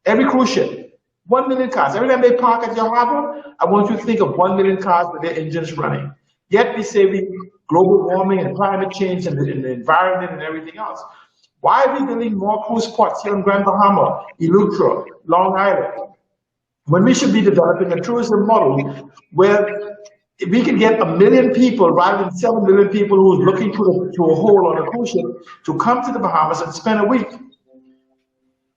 S8: Every cruise ship, 1 million cars. Every time they park at your harbor, I want you to think of 1 million cars with their engines running. Yet we say global warming and climate change and the environment and everything else. Why are we building more cruise ports here in Grand Bahama, Eleuthera, Long Island, when we should be developing a tourism model where we can get 1 million people rather than 7 million people who's looking to a hole on a cruise ship to come to the Bahamas and spend a week?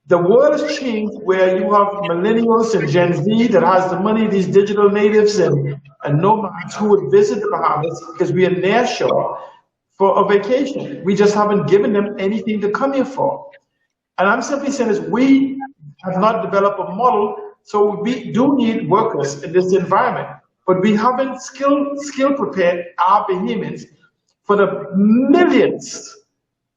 S8: The world has changed where you have millennials and Gen Z that has the money, these digital natives and nomads who would visit the Bahamas because we are near shore for a vacation. We just haven't given them anything to come here for. And I'm simply saying is we have not developed a model, so we do need workers in this environment, but we haven't skill prepared our Bahamians for the millions,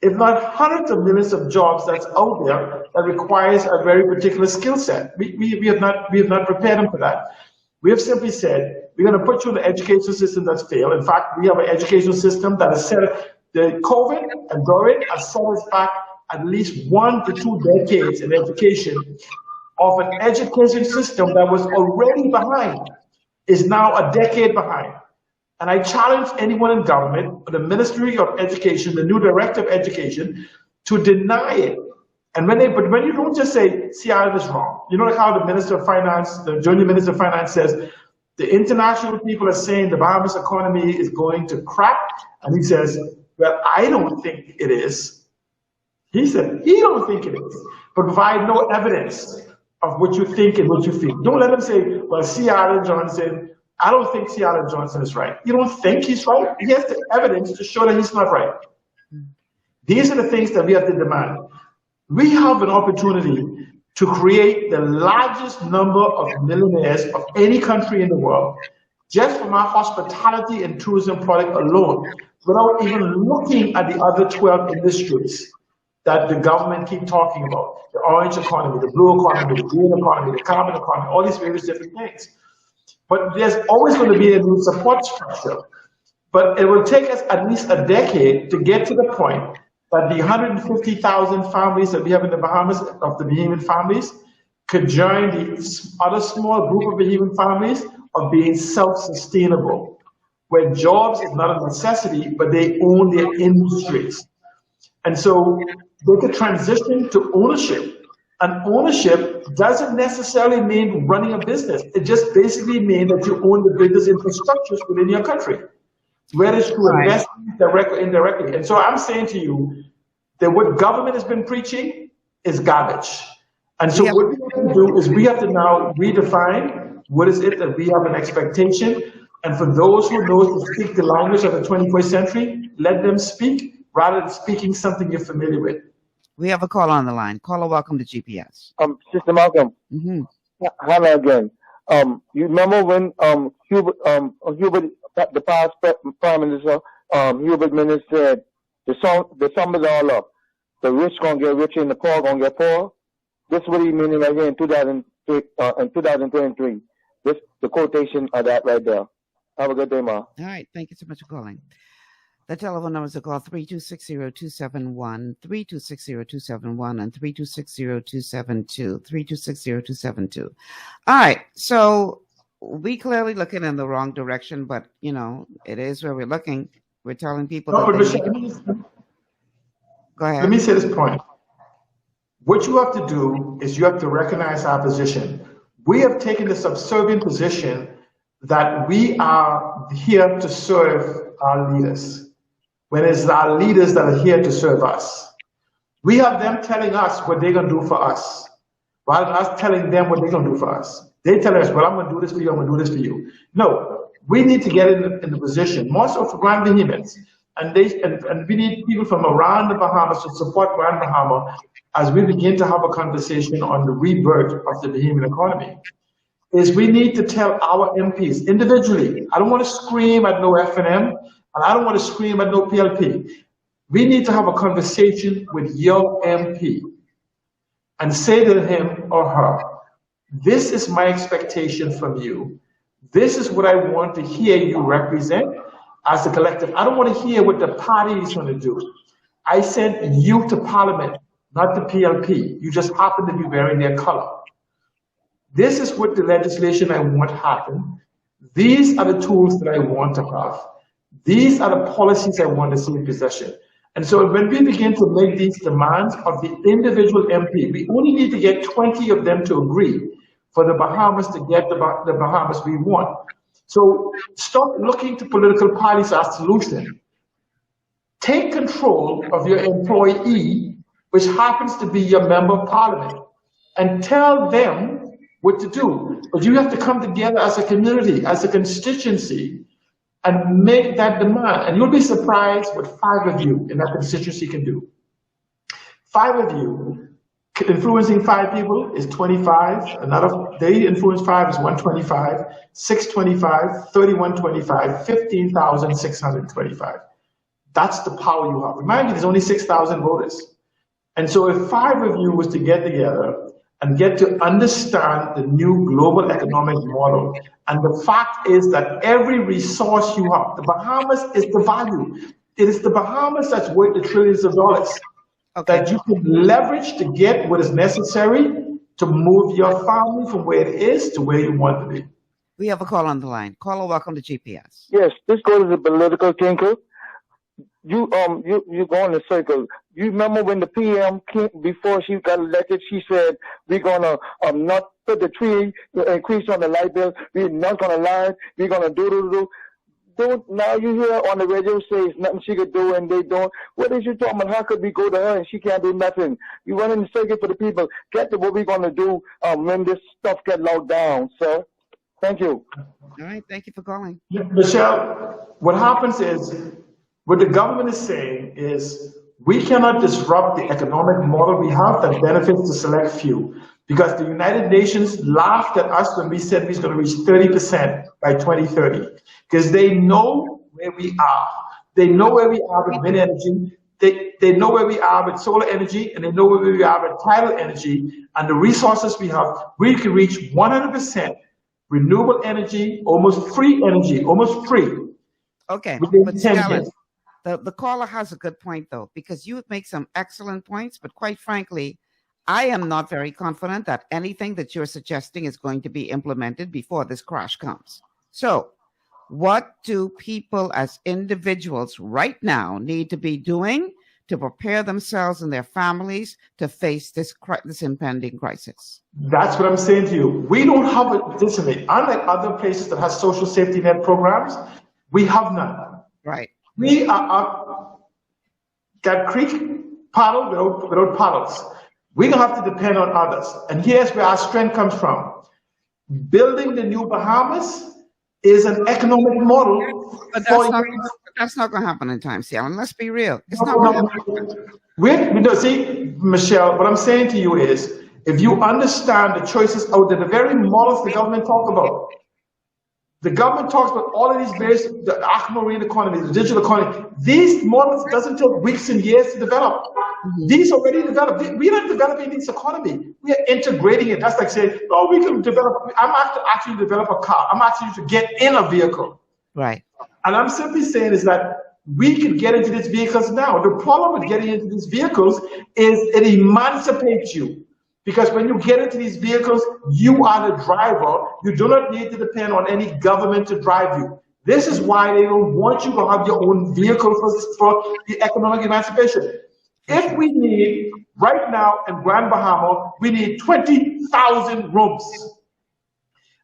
S8: if not hundreds of millions of jobs that's out there that requires a very particular skill set. We have not prepared them for that. We have simply said, we're going to put you in an education system that's failed. In fact, we have an education system that has set the COVID and during has set us back at least 1 to 2 decades in education of an education system that was already behind, is now a decade behind. And I challenge anyone in government, the Ministry of Education, the new Director of Education, to deny it. And when you don't just say Seattle is wrong, you know, like how the Minister of Finance, the Junior Minister of Finance says, the international people are saying the Bahamas economy is going to crack, and he says, well, I don't think it is. He said he don't think it is, but provide no evidence of what you think and what you feel. Don't let him say, well, Seattle Johnson, I don't think Seattle Johnson is right. You don't think he's right? He has the evidence to show that he's not right. These are the things that we have to demand. We have an opportunity to create the largest number of millionaires of any country in the world, just from our hospitality and tourism product alone, without even looking at the other 12 industries that the government keep talking about. The orange economy, the blue economy, the green economy, the carbon economy, all these various different things. But there's always going to be a new support structure. But it will take us at least a decade to get to the point that the 150,000 families that we have in the Bahamas, of the Bahamian families, could join the other small group of Bahamian families of being self-sustainable, where jobs is not a necessity, but they own their industries. And so they could transition to ownership. And ownership doesn't necessarily mean running a business. It just basically means that you own the business infrastructures within your country, whether it's through investment, direct or indirectly. And so I'm saying to you that what government has been preaching is garbage. And so what we have to do is we have to now redefine what is it that we have an expectation. And for those who know to speak the language of the 21st century, let them speak rather than speaking something you're familiar with.
S6: We have a call on the line. Caller, welcome to GPS.
S7: Sister Malcolm. Hannah again. You remember when Hubert, the past Prime Minister, Hubert Minnis said, the sum is all up. The rich gonna get richer and the poor gonna get poorer. This is what he meaning right here in 2023. This the quotation of that right there. Have a good day, Ma.
S6: All right. Thank you so much for calling. The telephone numbers to call 3260271, 3260271, and 3260272, 3260272. All right. So we clearly looking in the wrong direction, but you know, it is where we're looking. We're telling people
S8: No,
S6: that
S8: but
S6: go ahead.
S8: Let me say this point. What you have to do is you have to recognize our position. We have taken the subservient position that we are here to serve our leaders, when it's our leaders that are here to serve us. We have them telling us what they're going to do for us, rather than us telling them what they're going to do for us. They tell us, well, I'm going to do this for you, I'm going to do this for you. No, we need to get in the position, more so for Grand Bahamians, and we need people from around the Bahamas to support Grand Bahama as we begin to have a conversation on the rebirth of the Bahamian economy. Is we need to tell our MPs individually. I don't want to scream at no FNM, and I don't want to scream at no PLP. We need to have a conversation with your MP and say to him or her, this is my expectation from you. This is what I want to hear you represent as a collective. I don't want to hear what the party is going to do. I sent you to Parliament, not the PLP. You just happen to be wearing their color. This is what the legislation I want happen. These are the tools that I want to have. These are the policies I want to see in possession. And so when we begin to make these demands of the individual MP, we only need to get 20 of them to agree for the Bahamas to get the Bahamas we want. So stop looking to political parties as a solution. Take control of your employee, which happens to be your member of parliament, and tell them what to do. But you have to come together as a community, as a constituency, and make that demand. And you'll be surprised what 5 of you in that constituency can do. 5 of you, influencing 5 people is 25. They influence 5 is 125, 625, 3125, 15,625. That's the power you have. Remind you, there's only 6,000 voters. And so if 5 of you was to get together and get to understand the new global economic model, and the fact is that every resource you have, the Bahamas is the value. It is the Bahamas that's worth the trillions of dollars that you can leverage to get what is necessary to move your family from where it is to where you want to be.
S6: We have a call on the line. Caller, welcome to GPS.
S7: Yes, this goes to the political tinker. You go in a circle. You remember when the PM came, before she got elected, she said, we're gonna not put the tree increase on the light bill, we're not gonna lie, we're gonna do. Now you hear on the radio say it's nothing she could do and they don't. What is you talking about? How could we go to her and she can't do nothing? You run in the circuit for the people. Get to what we're gonna do when this stuff get locked down, sir. Thank you.
S6: All right, thank you for calling.
S8: Yeah, Michelle, what happens is, what the government is saying is, we cannot disrupt the economic model we have that benefits the select few, because the United Nations laughed at us when we said we was going to reach 30% by 2030, because they know where we are. They know where we are with wind energy. They know where we are with solar energy, and they know where we are with tidal energy, and the resources we have. We can reach 100% renewable energy, almost free,
S6: Okay,
S8: within
S6: but
S8: 10
S6: Alan,
S8: years.
S6: the caller has a good point, though, because you make some excellent points, but quite frankly, I am not very confident that anything that you're suggesting is going to be implemented before this crash comes. So what do people as individuals right now need to be doing to prepare themselves and their families to face this impending crisis?
S8: That's what I'm saying to you. We don't have it this way. Unlike other places that have social safety net programs, we have none.
S6: Right.
S8: We are that creek paddle without paddles. We don't have to depend on others. And here's where our strength comes from. Building the new Bahamas is an economic model.
S6: But that's not going to happen in time, Alan. Let's be real. It's not going to happen.
S8: See, Michelle, what I'm saying to you is, if you understand the choices out there, the very models the government talks about, the government talks about all of these various, the aquamarine economy, the digital economy. These models doesn't take weeks and years to develop. These already developed. We're not developing this economy. We are integrating it. That's like saying, oh, we can develop. I'm actually develop a car. I'm actually to get in a vehicle.
S6: Right.
S8: And I'm simply saying is that we can get into these vehicles now. The problem with getting into these vehicles is it emancipates you. Because when you get into these vehicles, you are the driver. You do not need to depend on any government to drive you. This is why they don't want you to have your own vehicle for the economic emancipation. If we need, right now in Grand Bahama, we need 20,000 rooms.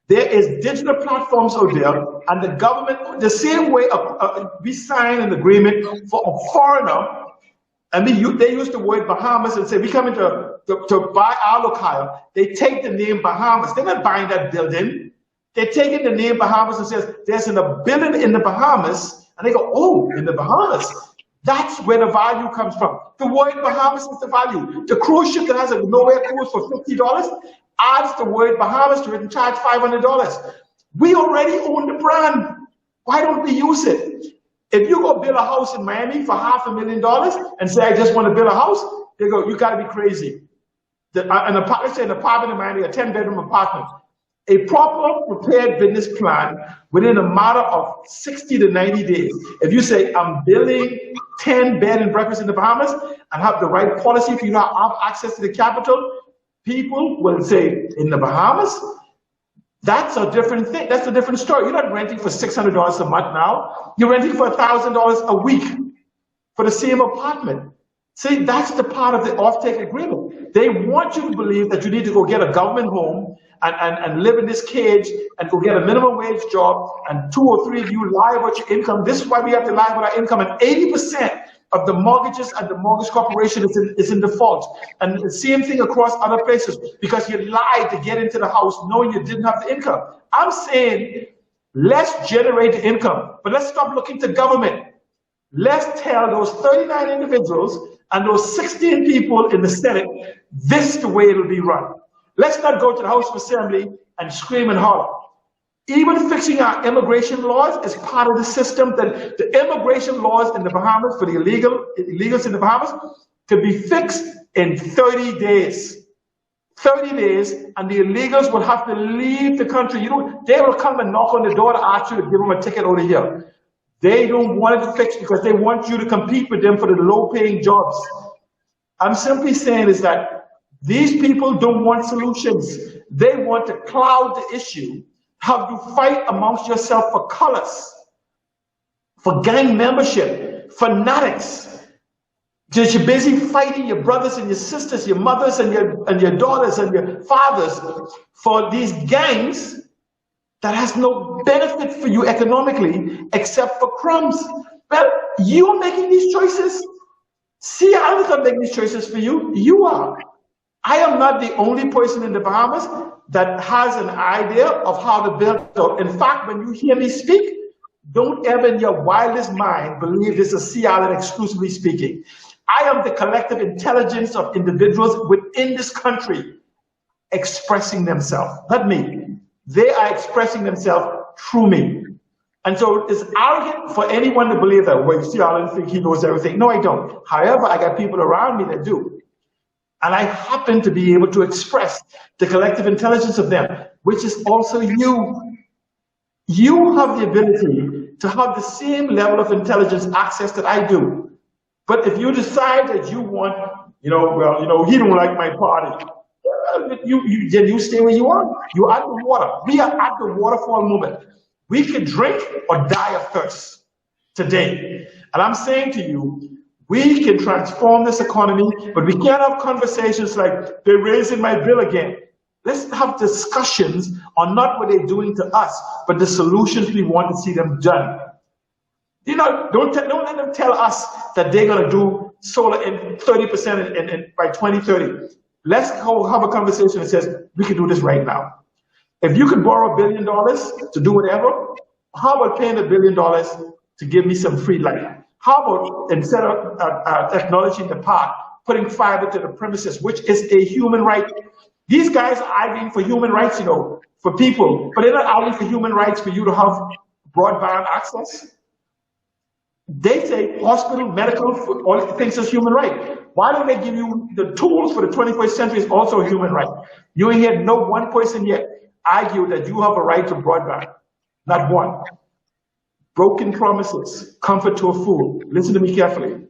S8: There is digital platforms out there, and the government, the same way we sign an agreement for a foreigner, and they use the word Bahamas and say, we come in to buy our locale. They take the name Bahamas. They're not buying that building. They're taking the name Bahamas and says, there's a building in the Bahamas, and they go, oh, in the Bahamas. That's where the value comes from. The word Bahamas is the value. The cruise ship that has a nowhere cruise for $50 adds the word Bahamas to it and charge $500. We already own the brand. Why don't we use it? If you go build a house in Miami for $500,000 and say, I just want to build a house, they go, you got to be crazy. An apartment in Miami, a 10-bedroom apartment. A proper prepared business plan within a matter of 60 to 90 days. If you say, I'm building 10 bed and breakfast in the Bahamas and have the right policy for you to have access to the capital, people will say, in the Bahamas? That's a different thing. That's a different story. You're not renting for $600 a month now. You're renting for $1,000 a week for the same apartment. See, that's the part of the offtake agreement. They want you to believe that you need to go get a government home and live in this cage and go get a minimum wage job, and 2 or 3 of you lie about your income. This is why we have to lie about our income, and 80% of the mortgages and the mortgage corporation is in default. And the same thing across other places, because you lied to get into the house knowing you didn't have the income. I'm saying, let's generate the income, but let's stop looking to government. Let's tell those 39 individuals and those 16 people in the Senate, this is the way it'll be run. Let's not go to the House of Assembly and scream and holler. Even fixing our immigration laws is part of the system. That the immigration laws in the Bahamas for the illegals in the Bahamas can be fixed in 30 days. 30 days, and the illegals will have to leave the country. They will come and knock on the door to ask you to give them a ticket over here. They don't want it fixed because they want you to compete with them for the low-paying jobs. I'm simply saying is that these people don't want solutions. They want to cloud the issue, have you fight amongst yourself for colors, for gang membership, fanatics. Just you're busy fighting your brothers and your sisters, your mothers and your daughters and your fathers for these gangs that has no benefit for you economically except for crumbs. Well, you're making these choices. See, I'm not making these choices for you. You are. I am not the only person in the Bahamas that has an idea of how to build it. In fact, when you hear me speak, don't ever in your wildest mind believe this is C. Allen exclusively speaking. I am the collective intelligence of individuals within this country expressing themselves, not me. They are expressing themselves through me. And so it's arrogant for anyone to believe that, well, C. Allen think he knows everything. No, I don't. However, I got people around me that do. And I happen to be able to express the collective intelligence of them, which is also you. You have the ability to have the same level of intelligence access that I do. But if you decide that you want, he don't like my party, then you stay where you are. You're at the water. We are at the waterfall moment. We can drink or die of thirst today. And I'm saying to you, we can transform this economy, but we can't have conversations like, they're raising my bill again. Let's have discussions on not what they're doing to us, but the solutions we want to see them done. Don't let them tell us that they're going to do solar in 30% by 2030. Let's go have a conversation that says, we can do this right now. If you could borrow $1 billion to do whatever, how about paying $1 billion to give me some free light? How about, instead of technology in the park, putting fiber to the premises, which is a human right? These guys are arguing for human rights, for people, but they're not arguing for human rights for you to have broadband access. They say hospital, medical, all things is human right. Why don't they give you the tools for the 21st century is also a human right? You ain't heard no one person yet argue that you have a right to broadband. Not one. Broken promises, comfort to a fool. Listen to me carefully.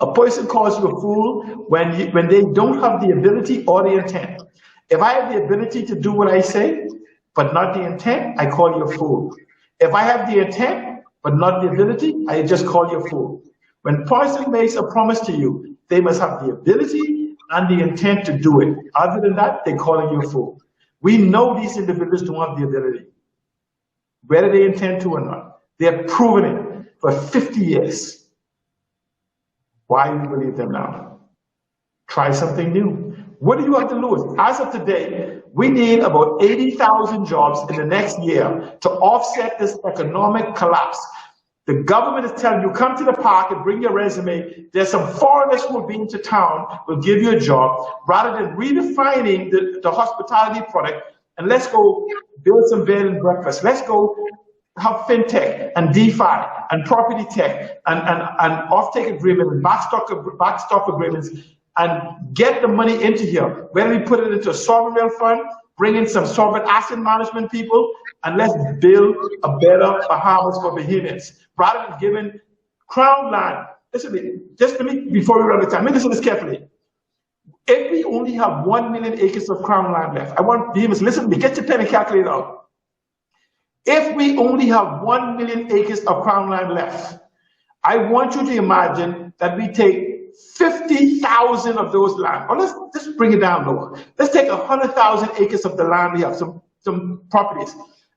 S8: A person calls you a fool when they don't have the ability or the intent. If I have the ability to do what I say, but not the intent, I call you a fool. If I have the intent, but not the ability, I just call you a fool. When a person makes a promise to you, they must have the ability and the intent to do it. Other than that, they're calling you a fool. We know these individuals don't have the ability, whether they intend to or not. They're proven it for 50 years. Why do you believe them now? Try something new. What do you have to lose? As of today, we need about 80,000 jobs in the next year to offset this economic collapse. The government is telling you, come to the park and bring your resume. There's some foreigners who will be into town, will give you a job, rather than redefining the hospitality product. And let's go build some bed and breakfast. Let's go have fintech and DeFi and property tech and off-take agreement and backstop agreements, and get the money into here. Whether we put it into a sovereign wealth fund, bring in some sovereign asset management people, and let's build a better Bahamas for Bahamians, rather than giving crown land. Listen to me, just to me, before we run out of time, listen to this carefully. If we only have 1 million acres of crown land left, I want Bahamians, listen to me, get your pen and calculator out. If we only have 1 million acres of crown land left, I want you to imagine that we take 50,000 of those land, or let's just bring it down lower. Let's take 100,000 acres of the land we have, some properties,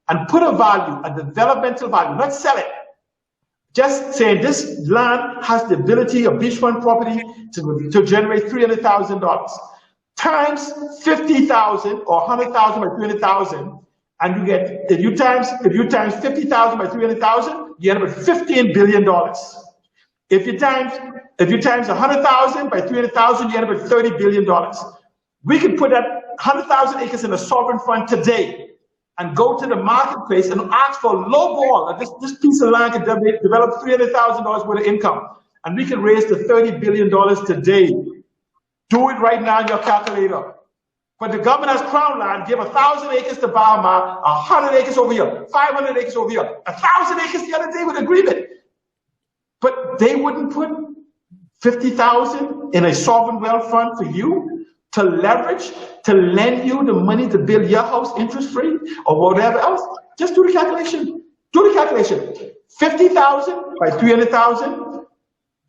S8: and put a value, a developmental value, not sell it. Just saying this land has the ability of beachfront property to generate $300,000 times 50,000 or 100,000 by 300,000, and you get, if you times 50,000 by 300,000, you end up with $15 billion. If you times 100,000 by 300,000, you end up with $30 billion. We can put that 100,000 acres in a sovereign fund today and go to the marketplace and ask for a low ball. This piece of land can develop $300,000 worth of income, and we can raise the $30 billion today. Do it right now in your calculator. But the government has crown land, give 1,000 acres to Bahama, 100 acres over here, 500 acres over here, 1,000 acres the other day with agreement. But they wouldn't put 50,000 in a sovereign wealth fund for you to leverage, to lend you the money to build your house interest free or whatever else. Just do the calculation. Do the calculation. 50,000 by 300,000,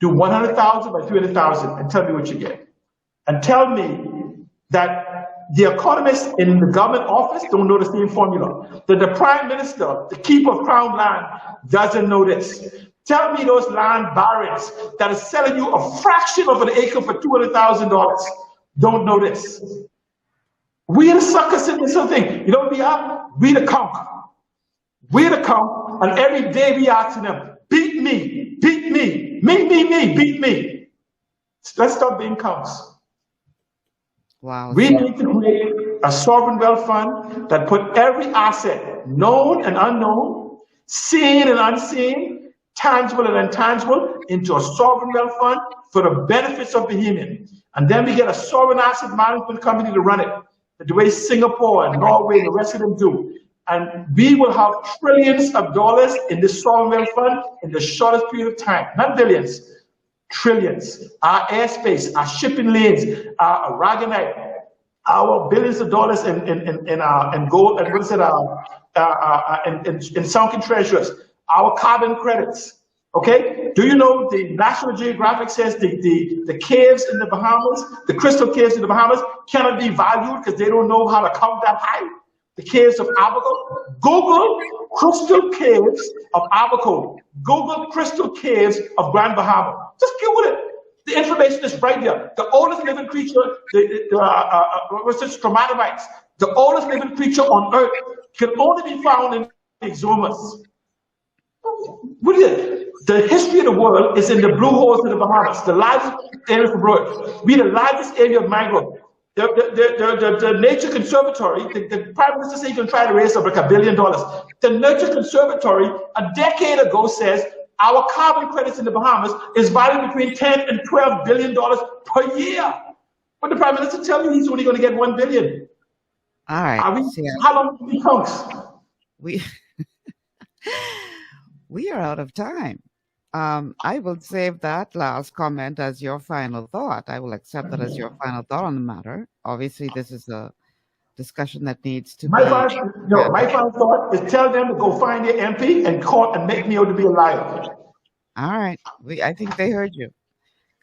S8: do 100,000 by 300,000, and tell me what you get. And tell me that the economists in the government office don't know the same formula. That the prime minister, the keeper of crown land, doesn't know this. Tell me those land barons that are selling you a fraction of an acre for $200,000 don't know this. We are the suckers in this whole thing. You know what we are? We the conk. We the conk, and every day we asking them, beat me, beat me, beat me. Let's stop being conks.
S6: Wow.
S8: We need to create a sovereign wealth fund that put every asset, known and unknown, seen and unseen, tangible and intangible, into a sovereign wealth fund for the benefits of Bahamian. And then we get a sovereign asset management company to run it, the way Singapore and Norway and the rest of them do.
S14: And we will have trillions of dollars in the sovereign wealth fund in the shortest period of time. Not billions, trillions. Our airspace, our shipping lanes, our aragonite, our billions of dollars in gold, and what is it, in sunken treasures, our carbon credits. Okay, do you know the National Geographic says the caves in the Bahamas, the crystal caves in the Bahamas, cannot be valued because they don't know how to count that high? The caves of Abaco. Google crystal caves of Abaco. Google crystal caves of Grand Bahama. Just Google it. The information is right there. The oldest living creature, what's it, stromatolites, the oldest living creature on Earth can only be found in exomas. What is it? The history of the world is in the blue holes in the Bahamas, the largest area of growth. We're the largest area of mangrove. The Nature Conservatory, the Prime Minister said he's going to try to raise up like $1 billion. The Nature Conservatory, a decade ago, says our carbon credits in the Bahamas is valued between $10 and $12 billion per year. But the Prime Minister tells you he's only going to get $1 billion.
S6: All right.
S14: How long do we count?
S6: We are out of time. I will save that last comment as your final thought. I will accept that as your final thought on the matter. Obviously, this is a discussion that needs to
S14: my final thought is tell them to go find their MP and call and make me out to be a liar.
S6: All right. I think they heard you.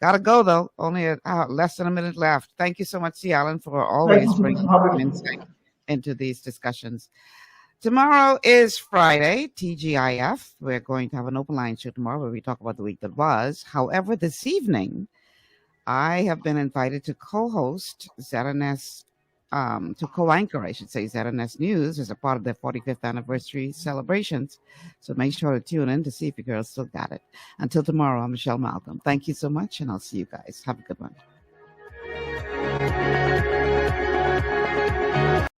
S6: Gotta go, though. Only less than a minute left. Thank you so much, C. Allen, for always bringing insight into these discussions. Tomorrow is Friday, TGIF. We're going to have an open line show tomorrow where we talk about the week that was. However, this evening, I have been invited to co-host ZNS, to co-anchor, I should say, ZNS News as a part of their 45th anniversary celebrations. So make sure to tune in to see if your girls still got it. Until tomorrow, I'm Michelle Malcolm. Thank you so much, and I'll see you guys. Have a good one.